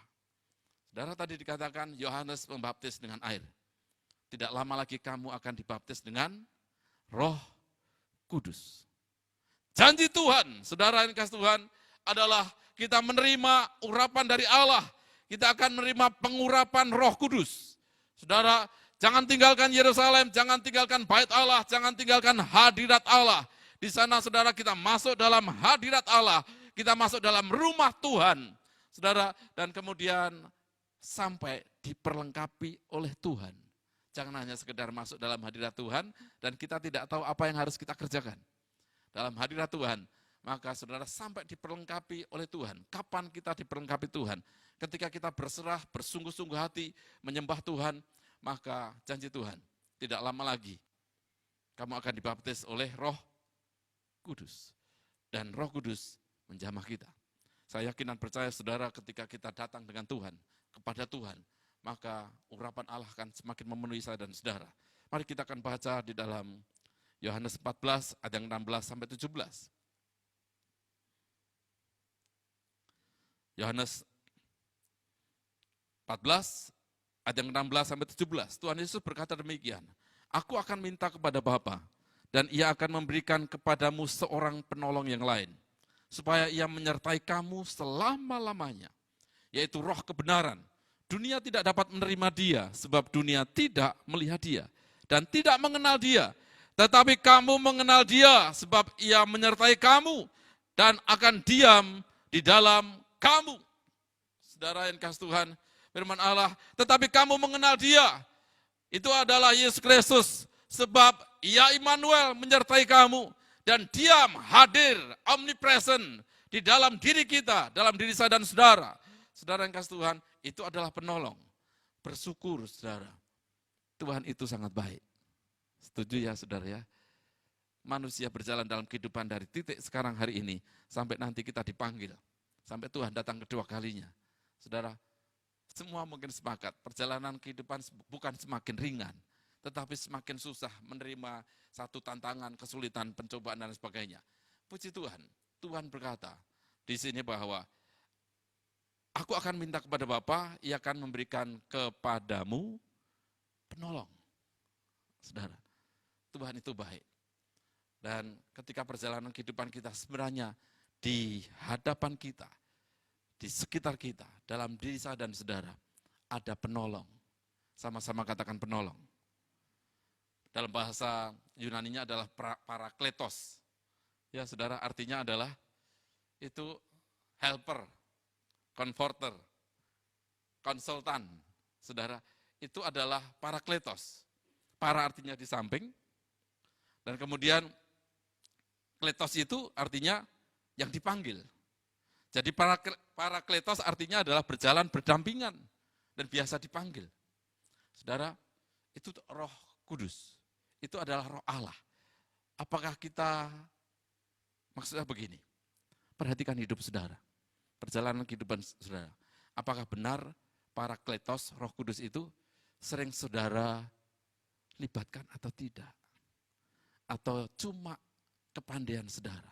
Saudara tadi dikatakan Yohanes membaptis dengan air. Tidak lama lagi kamu akan dibaptis dengan Roh Kudus. Janji Tuhan, saudara yang kasih Tuhan, adalah kita menerima urapan dari Allah. Kita akan menerima pengurapan Roh Kudus. Saudara, jangan tinggalkan Yerusalem, jangan tinggalkan bait Allah, jangan tinggalkan hadirat Allah. Di sana saudara kita masuk dalam hadirat Allah, kita masuk dalam rumah Tuhan. Saudara, dan kemudian sampai diperlengkapi oleh Tuhan. Jangan hanya sekedar masuk dalam hadirat Tuhan dan kita tidak tahu apa yang harus kita kerjakan. Dalam hadirat Tuhan, maka saudara sampai diperlengkapi oleh Tuhan. Kapan kita diperlengkapi Tuhan? Ketika kita berserah, bersungguh-sungguh hati, menyembah Tuhan, maka janji Tuhan, tidak lama lagi, kamu akan dibaptis oleh Roh Kudus. Dan Roh Kudus menjamah kita. Saya yakin dan percaya saudara ketika kita datang dengan Tuhan, kepada Tuhan, maka urapan Allah akan semakin memenuhi saya dan saudara. Mari kita akan baca di dalam Yohanes 14 ayat yang 16 sampai 17. Yohanes 14 ayat yang 16 sampai 17. Tuhan Yesus berkata demikian, aku akan minta kepada Bapa dan ia akan memberikan kepadamu seorang penolong yang lain, supaya ia menyertai kamu selama-lamanya, yaitu Roh kebenaran. Dunia tidak dapat menerima dia, sebab dunia tidak melihat dia dan tidak mengenal dia. Tetapi kamu mengenal dia, sebab ia menyertai kamu dan akan diam di dalam kamu. Saudara yang kasih Tuhan, firman Allah, tetapi kamu mengenal dia, itu adalah Yesus Kristus, sebab ia Immanuel menyertai kamu dan diam, hadir, omnipresent di dalam diri kita, dalam diri saya dan saudara. Saudara yang kasih Tuhan, itu adalah penolong. Bersyukur saudara, Tuhan itu sangat baik. Setuju ya saudara ya? Manusia berjalan dalam kehidupan dari titik sekarang hari ini, sampai nanti kita dipanggil, sampai Tuhan datang kedua kalinya. Saudara, semua mungkin sepakat, perjalanan kehidupan bukan semakin ringan, tetapi semakin susah menerima satu tantangan, kesulitan, pencobaan, dan sebagainya. Puji Tuhan, Tuhan berkata di sini bahwa aku akan minta kepada Bapa, Ia akan memberikan kepadamu penolong. Saudara, Tuhan itu baik. Dan ketika perjalanan kehidupan kita sebenarnya di hadapan kita, di sekitar kita, dalam diri saya dan saudara, ada penolong. Sama-sama katakan penolong. Dalam bahasa Yunaninya adalah parakletos. Ya saudara, artinya adalah itu helper, comforter, konsultan. Saudara, itu adalah parakletos. Para artinya di samping, dan kemudian kletos itu artinya yang dipanggil. Jadi parakletos artinya adalah berjalan berdampingan dan biasa dipanggil. Saudara, itu Roh Kudus. Itu adalah Roh Allah. Apakah kita, maksudnya begini, perhatikan hidup saudara, perjalanan kehidupan saudara. Apakah benar parakletos, Roh Kudus itu sering saudara libatkan atau tidak? Atau cuma kepandaian saudara,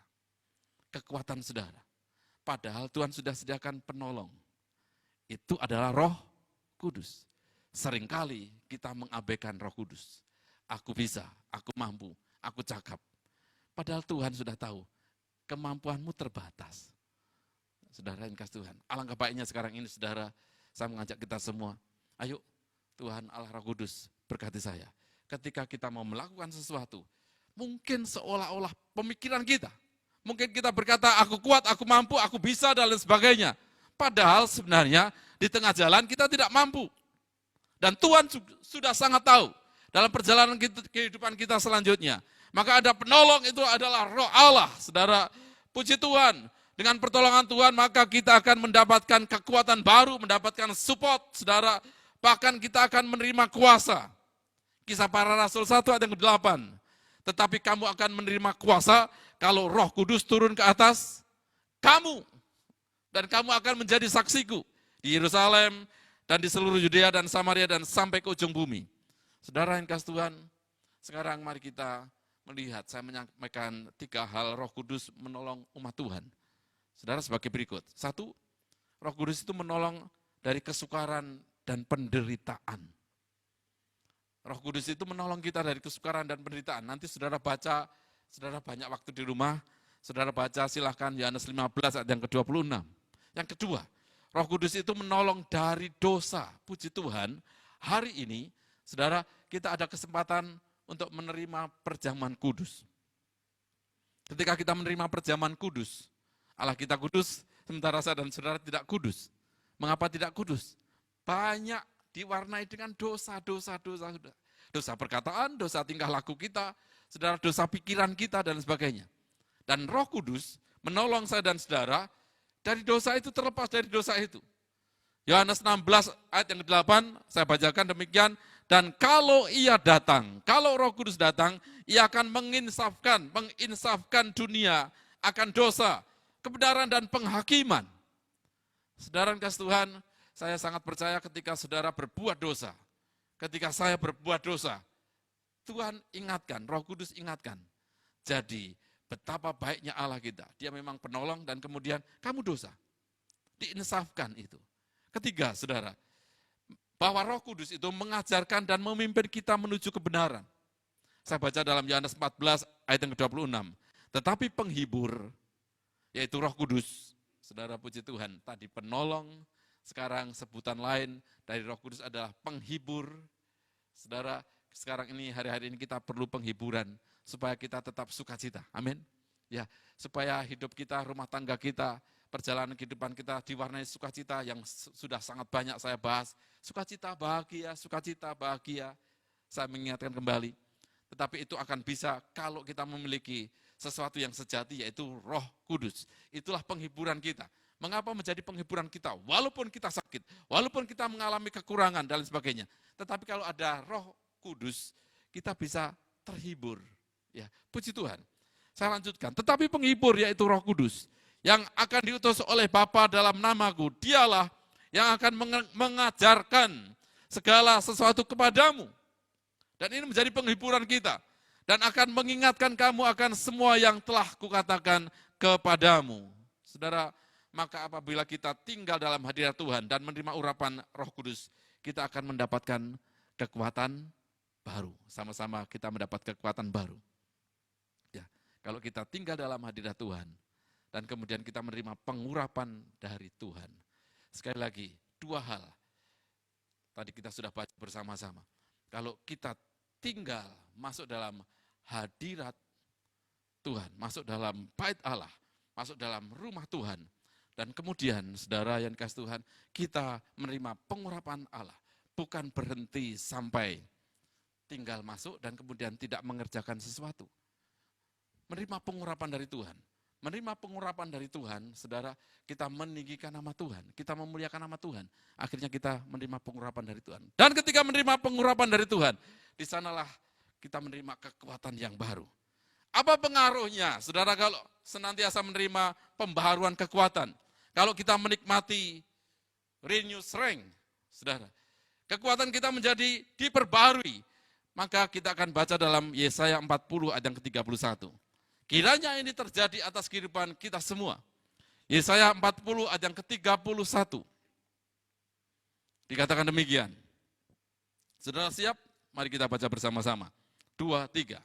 kekuatan saudara. Padahal Tuhan sudah sediakan penolong. Itu adalah Roh Kudus. Seringkali kita mengabaikan Roh Kudus. Aku bisa, aku mampu, aku cakap. Padahal Tuhan sudah tahu, kemampuanmu terbatas. Saudara yang kasih Tuhan, alangkah baiknya sekarang ini saudara, saya mengajak kita semua, ayo Tuhan Allah Roh Kudus berkati saya. Ketika kita mau melakukan sesuatu, mungkin seolah-olah pemikiran kita, mungkin kita berkata, aku kuat, aku mampu, aku bisa, dan lain sebagainya. Padahal sebenarnya di tengah jalan kita tidak mampu. Dan Tuhan sudah sangat tahu dalam perjalanan kehidupan kita selanjutnya. Maka ada penolong, itu adalah Roh Allah. Saudara, puji Tuhan, dengan pertolongan Tuhan maka kita akan mendapatkan kekuatan baru, mendapatkan support, saudara. Bahkan kita akan menerima kuasa. Kisah Para Rasul 1 ayat yang ke-8. Tetapi kamu akan menerima kuasa kalau Roh Kudus turun ke atas kamu. Dan kamu akan menjadi saksiku di Yerusalem dan di seluruh Yudea dan Samaria dan sampai ke ujung bumi. Saudara yang kasih Tuhan, sekarang mari kita melihat, saya menyampaikan 3 hal Roh Kudus menolong umat Tuhan. Saudara sebagai berikut. 1, Roh Kudus itu menolong dari kesukaran dan penderitaan. Roh Kudus itu menolong kita dari kesukaran dan penderitaan. Nanti saudara baca, saudara banyak waktu di rumah, saudara baca silahkan Yohanes 15 ayat yang ke-26. Yang kedua, Roh Kudus itu menolong dari dosa. Puji Tuhan, hari ini saudara kita ada kesempatan untuk menerima perjamuan kudus. Ketika kita menerima perjamuan kudus, Allah kita kudus, sementara saya dan saudara tidak kudus. Mengapa tidak kudus? Banyak diwarnai dengan dosa-dosa. Dosa perkataan, dosa tingkah laku kita, saudara, dosa pikiran kita, dan sebagainya. Dan Roh Kudus menolong saya dan saudara dari dosa itu, terlepas dari dosa itu. Yohanes 16 ayat yang ke-8, saya bacakan demikian. Dan kalau ia datang, kalau Roh Kudus datang, ia akan menginsafkan dunia akan dosa, kebenaran dan penghakiman. Saudara yang kasih Tuhan, saya sangat percaya ketika saudara berbuat dosa, ketika saya berbuat dosa, Tuhan ingatkan, Roh Kudus ingatkan. Jadi betapa baiknya Allah kita, Dia memang penolong dan kemudian kamu dosa. Diinsafkan itu. Ketiga, saudara, bahwa Roh Kudus itu mengajarkan dan memimpin kita menuju kebenaran. Saya baca dalam Yohanes 14 ayat yang ke-26. Tetapi penghibur, yaitu Roh Kudus, saudara puji Tuhan, tadi penolong, sekarang sebutan lain dari Roh Kudus adalah penghibur. Saudara, sekarang ini, hari-hari ini kita perlu penghiburan, supaya kita tetap sukacita, amin. Ya, supaya hidup kita, rumah tangga kita, perjalanan kehidupan kita diwarnai sukacita yang sudah sangat banyak saya bahas. Sukacita bahagia, saya mengingatkan kembali. Tetapi itu akan bisa kalau kita memiliki sesuatu yang sejati, yaitu Roh Kudus. Itulah penghiburan kita. Mengapa menjadi penghiburan kita? Walaupun kita sakit, walaupun kita mengalami kekurangan dan sebagainya. Tetapi kalau ada Roh Kudus, kita bisa terhibur. Ya, puji Tuhan. Saya lanjutkan. Tetapi penghibur yaitu Roh Kudus yang akan diutus oleh Bapa dalam namaku, dialah yang akan mengajarkan segala sesuatu kepadamu. Dan ini menjadi penghiburan kita. Dan akan mengingatkan kamu akan semua yang telah kukatakan kepadamu. Saudara, maka apabila kita tinggal dalam hadirat Tuhan dan menerima urapan Roh Kudus, kita akan mendapatkan kekuatan baru. Sama-sama kita mendapat kekuatan baru. Ya, kalau kita tinggal dalam hadirat Tuhan, dan kemudian kita menerima pengurapan dari Tuhan. Sekali lagi, dua hal. Tadi kita sudah baca bersama-sama. Kalau kita tinggal masuk dalam hadirat Tuhan, masuk dalam bait Allah, masuk dalam rumah Tuhan, dan kemudian saudara yang dikasihi Tuhan, kita menerima pengurapan Allah, bukan berhenti sampai tinggal masuk dan kemudian tidak mengerjakan sesuatu. Menerima pengurapan dari Tuhan. Menerima pengurapan dari Tuhan, saudara, kita meninggikan nama Tuhan, kita memuliakan nama Tuhan. Akhirnya kita menerima pengurapan dari Tuhan. Dan ketika menerima pengurapan dari Tuhan, di sanalah kita menerima kekuatan yang baru. Apa pengaruhnya, saudara, kalau senantiasa menerima pembaharuan kekuatan? Kalau kita menikmati renew strength, saudara, kekuatan kita menjadi diperbarui. Maka kita akan baca dalam Yesaya 40 ayat yang ke-31. Kiranya ini terjadi atas kehidupan kita semua. Yesaya 40 ayat yang ke-31. Dikatakan demikian. Saudara siap? Mari kita baca bersama-sama. 2, 3.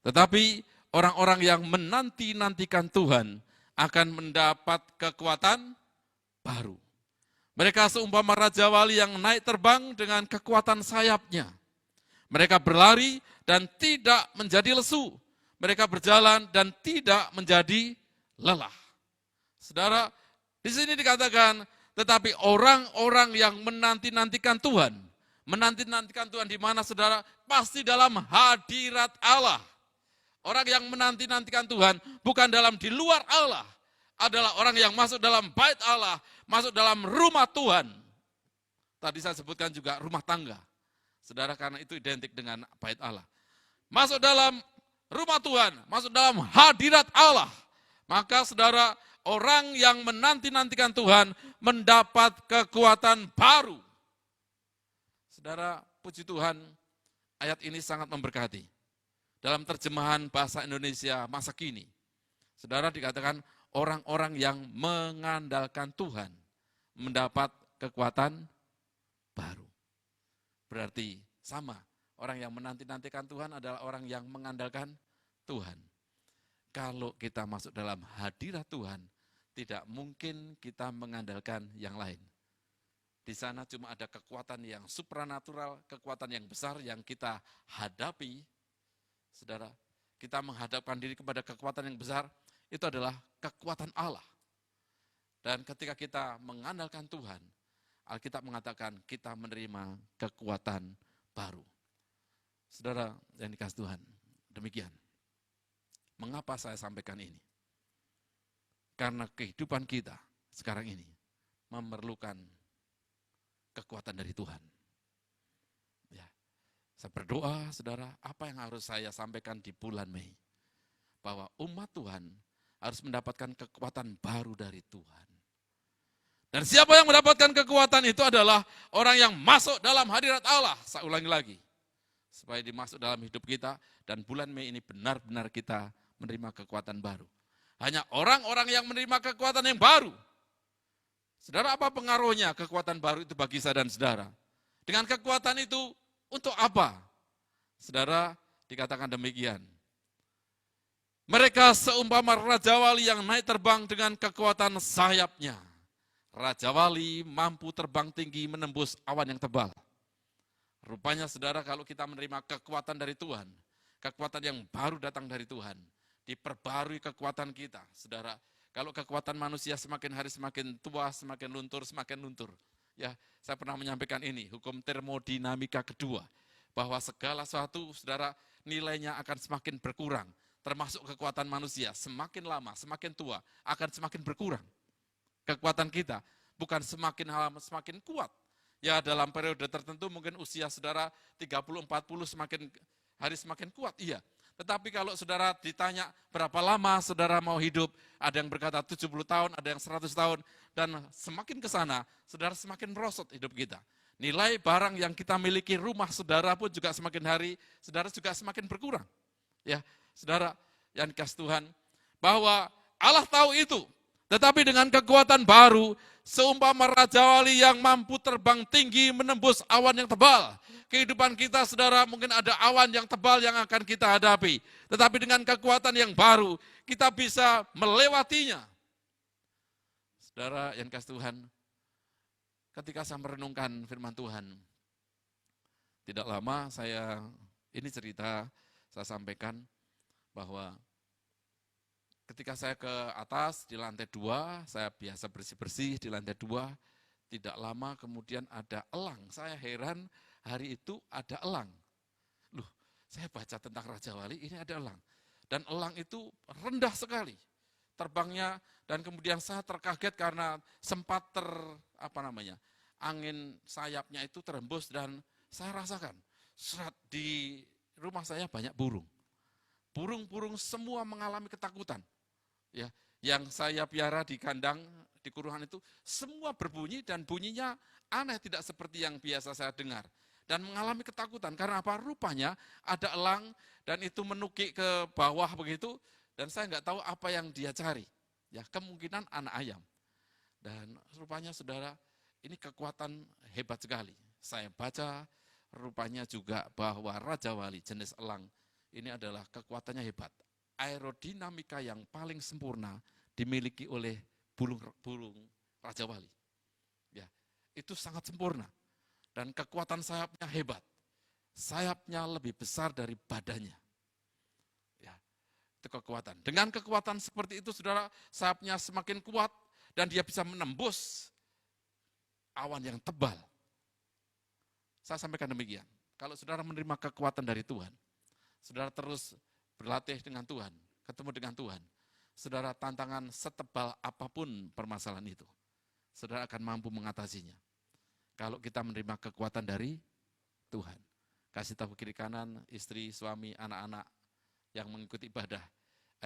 Tetapi orang-orang yang menanti-nantikan Tuhan akan mendapat kekuatan baru. Mereka seumpama raja wali yang naik terbang dengan kekuatan sayapnya. Mereka berlari dan tidak menjadi lesu. Mereka berjalan dan tidak menjadi lelah. Saudara, di sini dikatakan, tetapi orang-orang yang menanti-nantikan Tuhan, menanti-nantikan Tuhan di mana saudara? Pasti dalam hadirat Allah. Orang yang menanti-nantikan Tuhan bukan di luar Allah. Adalah orang yang masuk dalam bait Allah, masuk dalam rumah Tuhan. Tadi saya sebutkan juga rumah tangga. Saudara, karena itu identik dengan bait Allah. Masuk dalam rumah Tuhan, masuk dalam hadirat Allah. Maka saudara, orang yang menanti-nantikan Tuhan mendapat kekuatan baru. Saudara, puji Tuhan, ayat ini sangat memberkati. Dalam terjemahan bahasa Indonesia masa kini, saudara, dikatakan orang-orang yang mengandalkan Tuhan mendapat kekuatan baru. Berarti sama, orang yang menanti-nantikan Tuhan adalah orang yang mengandalkan Tuhan. Kalau kita masuk dalam hadirat Tuhan, tidak mungkin kita mengandalkan yang lain. Di sana cuma ada kekuatan yang supranatural, kekuatan yang besar yang kita hadapi. Saudara, kita menghadapkan diri kepada kekuatan yang besar, itu adalah kekuatan Allah. Dan ketika kita mengandalkan Tuhan, Alkitab mengatakan kita menerima kekuatan baru. Saudara yang dikasihi Tuhan, demikian. Mengapa saya sampaikan ini? Karena kehidupan kita sekarang ini memerlukan kekuatan dari Tuhan. Ya, saya berdoa, saudara, apa yang harus saya sampaikan di bulan Mei? Bahwa umat Tuhan harus mendapatkan kekuatan baru dari Tuhan. Dan siapa yang mendapatkan kekuatan itu adalah orang yang masuk dalam hadirat Allah. Saya ulangi lagi. Supaya dimasuk dalam hidup kita dan bulan Mei ini benar-benar kita menerima kekuatan baru. Hanya orang-orang yang menerima kekuatan yang baru. Saudara, apa pengaruhnya kekuatan baru itu bagi saya dan saudara? Dengan kekuatan itu untuk apa? Saudara, dikatakan demikian. Mereka seumpama Raja Wali yang naik terbang dengan kekuatan sayapnya. Raja Wali mampu terbang tinggi menembus awan yang tebal. Rupanya saudara, kalau kita menerima kekuatan dari Tuhan, kekuatan yang baru datang dari Tuhan, diperbarui kekuatan kita. Saudara, kalau kekuatan manusia semakin hari semakin tua, semakin luntur. Ya, saya pernah menyampaikan ini, hukum termodinamika kedua, bahwa segala sesuatu, saudara, nilainya akan semakin berkurang, termasuk kekuatan manusia, semakin lama, semakin tua, akan semakin berkurang. Kekuatan kita bukan semakin lama semakin kuat. Ya dalam periode tertentu mungkin usia saudara 30-40 semakin hari semakin kuat, iya. Tetapi kalau saudara ditanya berapa lama saudara mau hidup, ada yang berkata 70 tahun, ada yang 100 tahun, dan semakin ke sana, saudara semakin merosot hidup kita. Nilai barang yang kita miliki, rumah saudara pun juga semakin hari, saudara juga semakin berkurang. Ya, saudara yang dikasih Tuhan, bahwa Allah tahu itu, tetapi dengan kekuatan baru, seumpama Raja Wali yang mampu terbang tinggi menembus awan yang tebal. Kehidupan kita, saudara, mungkin ada awan yang tebal yang akan kita hadapi. Tetapi dengan kekuatan yang baru, kita bisa melewatinya. Saudara yang kasih Tuhan, ketika saya merenungkan firman Tuhan, tidak lama ini cerita saya sampaikan bahwa ketika saya ke atas di lantai 2, saya biasa bersih-bersih di lantai 2, tidak lama kemudian ada elang. Saya heran hari itu ada elang. Loh, saya baca tentang Raja Wali, ini ada elang. Dan elang itu rendah sekali terbangnya, dan kemudian saya terkaget karena sempat angin sayapnya itu terhembus, dan saya rasakan di rumah saya banyak burung. Burung-burung semua mengalami ketakutan. Ya, yang saya piara di kandang, di kurungan itu, semua berbunyi dan bunyinya aneh, tidak seperti yang biasa saya dengar. Dan mengalami ketakutan, karena apa? Rupanya ada elang dan itu menukik ke bawah begitu, dan saya nggak tahu apa yang dia cari. Ya, kemungkinan anak ayam. Dan rupanya saudara, ini kekuatan hebat sekali. Saya baca, rupanya juga bahwa Raja Wali jenis elang, ini adalah kekuatannya hebat. Aerodinamika yang paling sempurna dimiliki oleh burung Raja Wali. Ya, itu sangat sempurna. Dan kekuatan sayapnya hebat. Sayapnya lebih besar dari badannya. Ya, itu kekuatan. Dengan kekuatan seperti itu, saudara, sayapnya semakin kuat dan dia bisa menembus awan yang tebal. Saya sampaikan demikian. Kalau saudara menerima kekuatan dari Tuhan, saudara terus berlatih dengan Tuhan, ketemu dengan Tuhan, saudara, tantangan setebal apapun permasalahan itu, saudara akan mampu mengatasinya. Kalau kita menerima kekuatan dari Tuhan. Kasih tahu kiri kanan, istri, suami, anak-anak yang mengikuti ibadah,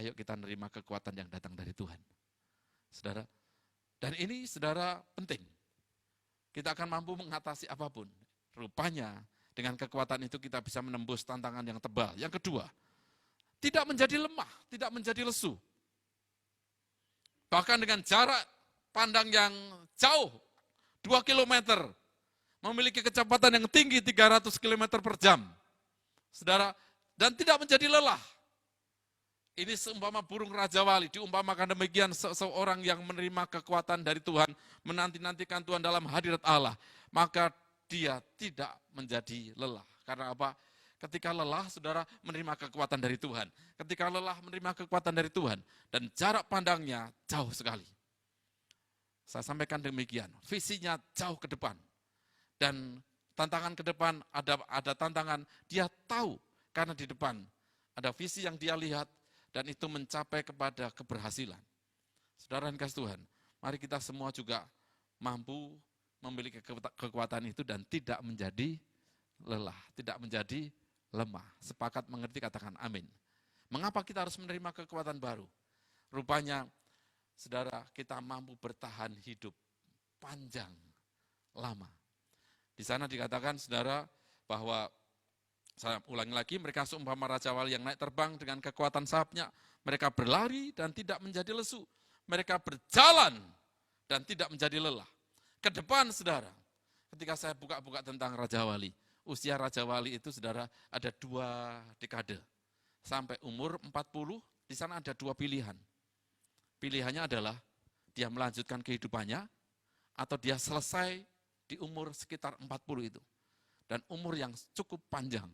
ayo kita menerima kekuatan yang datang dari Tuhan. Saudara, dan ini saudara penting. Kita akan mampu mengatasi apapun. Rupanya dengan kekuatan itu kita bisa menembus tantangan yang tebal. Yang kedua, tidak menjadi lemah, tidak menjadi lesu. Bahkan dengan jarak pandang yang jauh, 2 km, memiliki kecepatan yang tinggi 300 km per jam. Saudara, dan tidak menjadi lelah. Ini seumpama burung Raja Wali, diumpamakan demikian seseorang yang menerima kekuatan dari Tuhan, menanti-nantikan Tuhan dalam hadirat Allah, maka dia tidak menjadi lelah. Karena apa? Ketika lelah, saudara menerima kekuatan dari Tuhan. Ketika lelah menerima kekuatan dari Tuhan. Dan jarak pandangnya jauh sekali. Saya sampaikan demikian, visinya jauh ke depan. Dan tantangan ke depan, ada tantangan, dia tahu karena di depan ada visi yang dia lihat, dan itu mencapai kepada keberhasilan. Saudara yang kasih Tuhan, mari kita semua juga mampu memiliki kekuatan itu dan tidak menjadi lelah, tidak menjadi lemah. Sepakat mengerti, katakan amin. Mengapa kita harus menerima kekuatan baru? Rupanya, saudara, kita mampu bertahan hidup panjang, lama. Di sana dikatakan, saudara, bahwa, saya ulangi lagi, mereka seumpama Raja Wali yang naik terbang dengan kekuatan sayapnya. Mereka berlari dan tidak menjadi lesu. Mereka berjalan dan tidak menjadi lelah. Ke depan, saudara, ketika saya buka-buka tentang Raja Wali, usia Raja Wali itu, saudara, ada 2 dekade. Sampai umur 40, di sana ada 2 pilihan. Pilihannya adalah dia melanjutkan kehidupannya, atau dia selesai di umur sekitar 40 itu. Dan umur yang cukup panjang,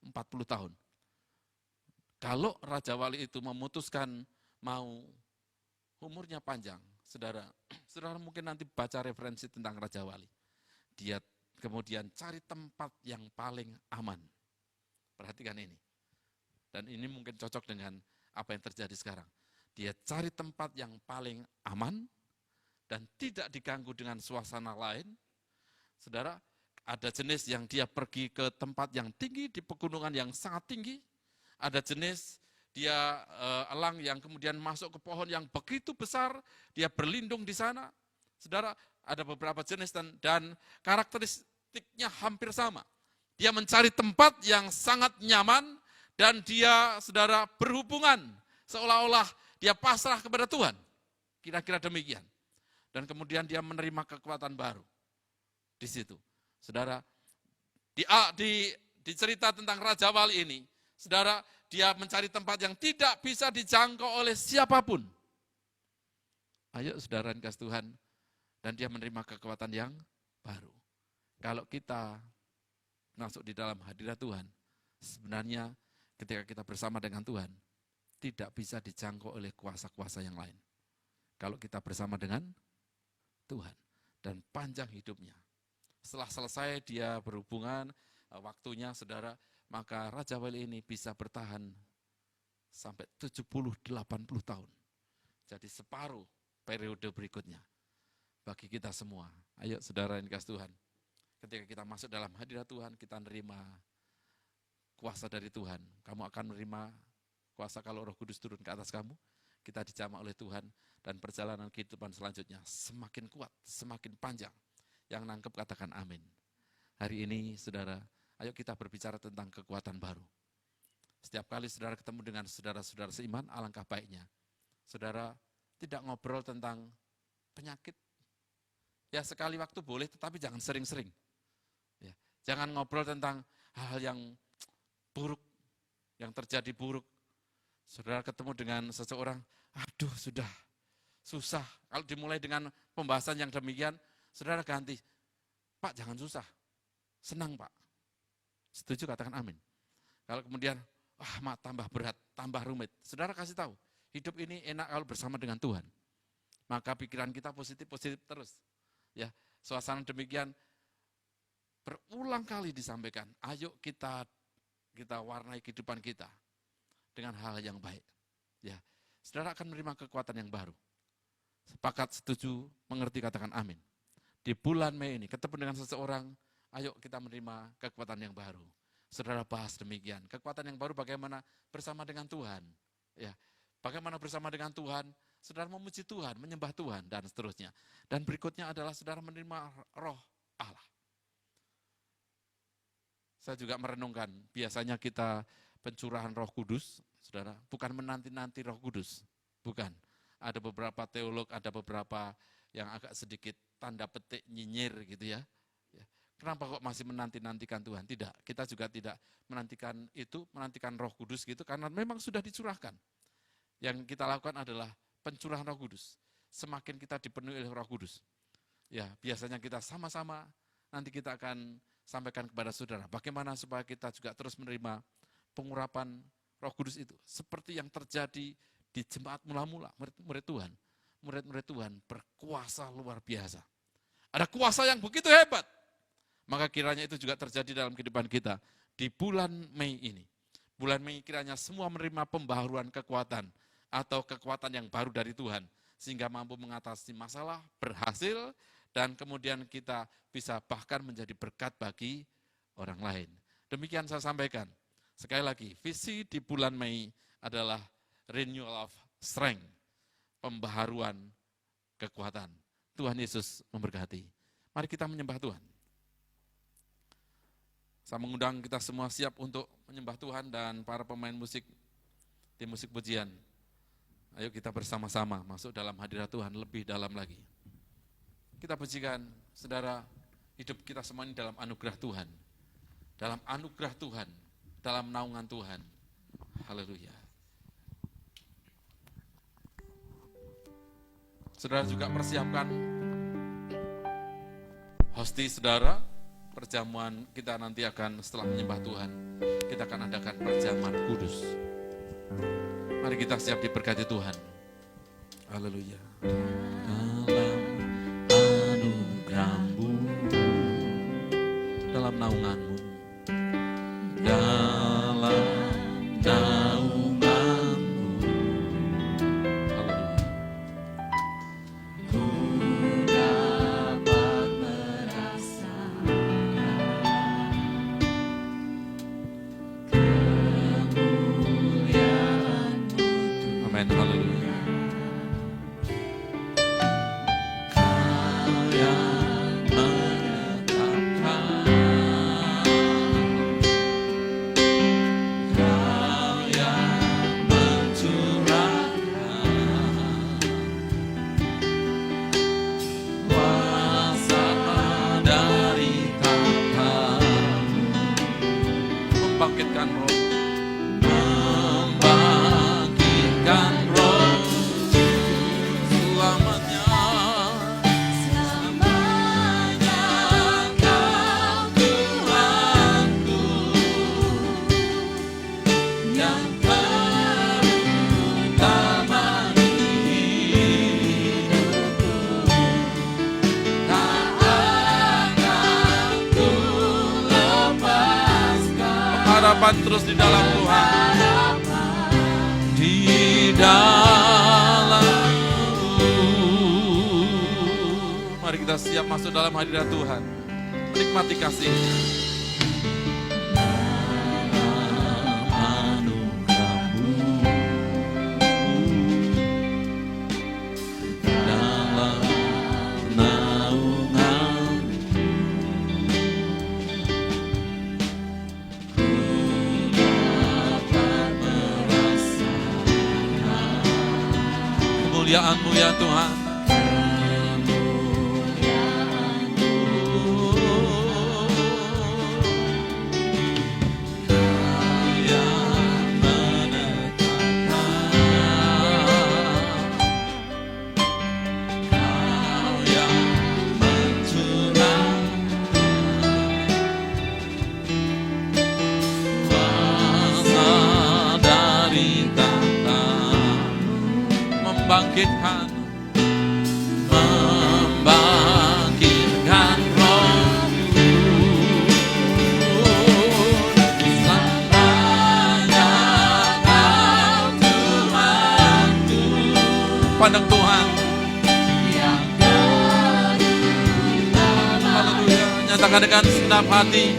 40 tahun. Kalau Raja Wali itu memutuskan mau umurnya panjang, saudara mungkin nanti baca referensi tentang Raja Wali. Dia kemudian cari tempat yang paling aman. Perhatikan ini. Dan ini mungkin cocok dengan apa yang terjadi sekarang. Dia cari tempat yang paling aman dan tidak diganggu dengan suasana lain. Saudara, ada jenis yang dia pergi ke tempat yang tinggi, di pegunungan yang sangat tinggi. Ada jenis dia elang yang kemudian masuk ke pohon yang begitu besar, dia berlindung di sana. Saudara, ada beberapa jenis dan karakteristiknya hampir sama. Dia mencari tempat yang sangat nyaman dan dia, saudara, berhubungan seolah-olah dia pasrah kepada Tuhan. Kira-kira demikian. Dan kemudian dia menerima kekuatan baru di situ. Saudara, di cerita tentang Raja Wali ini, saudara, dia mencari tempat yang tidak bisa dijangkau oleh siapapun. Ayo saudara yang kasih Tuhan, dan dia menerima kekuatan yang baru. Kalau kita masuk di dalam hadirat Tuhan, sebenarnya ketika kita bersama dengan Tuhan, tidak bisa dijangkau oleh kuasa-kuasa yang lain. Kalau kita bersama dengan Tuhan, dan panjang hidupnya. Setelah selesai dia berhubungan, waktunya saudara, maka Raja Wali ini bisa bertahan sampai 70-80 tahun. Jadi separuh periode berikutnya. Bagi kita semua, ayo saudara yang dikasih Tuhan, ketika kita masuk dalam hadirat Tuhan, kita menerima kuasa dari Tuhan. Kamu akan menerima kuasa kalau Roh Kudus turun ke atas kamu. Kita dijamah oleh Tuhan dan perjalanan kehidupan selanjutnya semakin kuat, semakin panjang. Yang nangkep katakan amin. Hari ini saudara, ayo kita berbicara tentang kekuatan baru. Setiap kali saudara ketemu dengan saudara-saudara seiman, alangkah baiknya. Saudara tidak ngobrol tentang penyakit. Ya sekali waktu boleh, tetapi jangan sering-sering. Ya, jangan ngobrol tentang hal yang buruk, yang terjadi buruk. Saudara ketemu dengan seseorang, aduh sudah susah. Kalau dimulai dengan pembahasan yang demikian, saudara ganti, Pak jangan susah, senang Pak. Setuju katakan amin. Kalau kemudian, mak tambah berat, tambah rumit. Saudara kasih tahu, hidup ini enak kalau bersama dengan Tuhan. Maka pikiran kita positif-positif terus. Ya, suasana demikian berulang kali disampaikan. Ayo kita warnai kehidupan kita dengan hal yang baik. Ya, saudara akan menerima kekuatan yang baru. Sepakat, setuju, mengerti, katakan amin. Di bulan Mei ini ketemu dengan seseorang, ayo kita menerima kekuatan yang baru. Saudara bahas demikian. Kekuatan yang baru bagaimana? Bersama dengan Tuhan. Ya, bagaimana bersama dengan Tuhan? Saudara memuji Tuhan, menyembah Tuhan, dan seterusnya. Dan berikutnya adalah saudara menerima roh Allah. Saya juga merenungkan, biasanya kita pencurahan Roh Kudus, saudara, bukan menanti-nanti Roh Kudus, bukan. Ada beberapa teolog, ada beberapa yang agak sedikit tanda petik nyinyir gitu ya. Kenapa kok masih menanti-nantikan Tuhan? Tidak, kita juga tidak menantikan itu, menantikan Roh Kudus gitu, karena memang sudah dicurahkan. Yang kita lakukan adalah pencurahan Roh Kudus. Semakin kita dipenuhi oleh Roh Kudus, ya biasanya kita sama-sama nanti kita akan sampaikan kepada saudara bagaimana supaya kita juga terus menerima pengurapan Roh Kudus itu. Seperti yang terjadi di jemaat mula-mula, murid-murid Tuhan. Murid-murid Tuhan berkuasa luar biasa. Ada kuasa yang begitu hebat. Maka kiranya itu juga terjadi dalam kehidupan kita di bulan Mei ini. Bulan Mei kiranya semua menerima pembaharuan kekuatan atau kekuatan yang baru dari Tuhan, sehingga mampu mengatasi masalah, berhasil, dan kemudian kita bisa bahkan menjadi berkat bagi orang lain. Demikian saya sampaikan. Sekali lagi, visi di bulan Mei adalah renewal of strength, pembaharuan kekuatan. Tuhan Yesus memberkati. Mari kita menyembah Tuhan. Saya mengundang kita semua siap untuk menyembah Tuhan dan para pemain musik, tim musik pujian. Ayo kita bersama-sama masuk dalam hadirat Tuhan lebih dalam lagi. Kita pujikan, saudara, hidup kita semua ini dalam anugerah Tuhan. Dalam anugerah Tuhan, dalam naungan Tuhan. Haleluya. Saudara juga persiapkan hosti saudara, perjamuan kita nanti akan setelah menyembah Tuhan, kita akan adakan perjamuan kudus. Mari kita siap diberkati Tuhan. Haleluya. Dalam naunganmu, dalam naunganmu, haleluya. Ku dapat merasa Amin. Haleluya. Membangkitkan roh, membangkitkan roh selamanya, selamanya Kau Tuhanku yang terutama di hidupku, tak akan ku lepaskan. Harapan terus di dalam Tuhan, di dalam-Mu. Mari kita siap masuk dalam hadirat Tuhan, menikmati kasih-Nya. Anugerah-Mu dalam naungan kemuliaan-Mu ya Tuhan. Membangkitkan rohku selamanya Kau Tuhanku. Pandang Tuhan yang terutama. Haleluya. Nyatakan dengan segenap hati.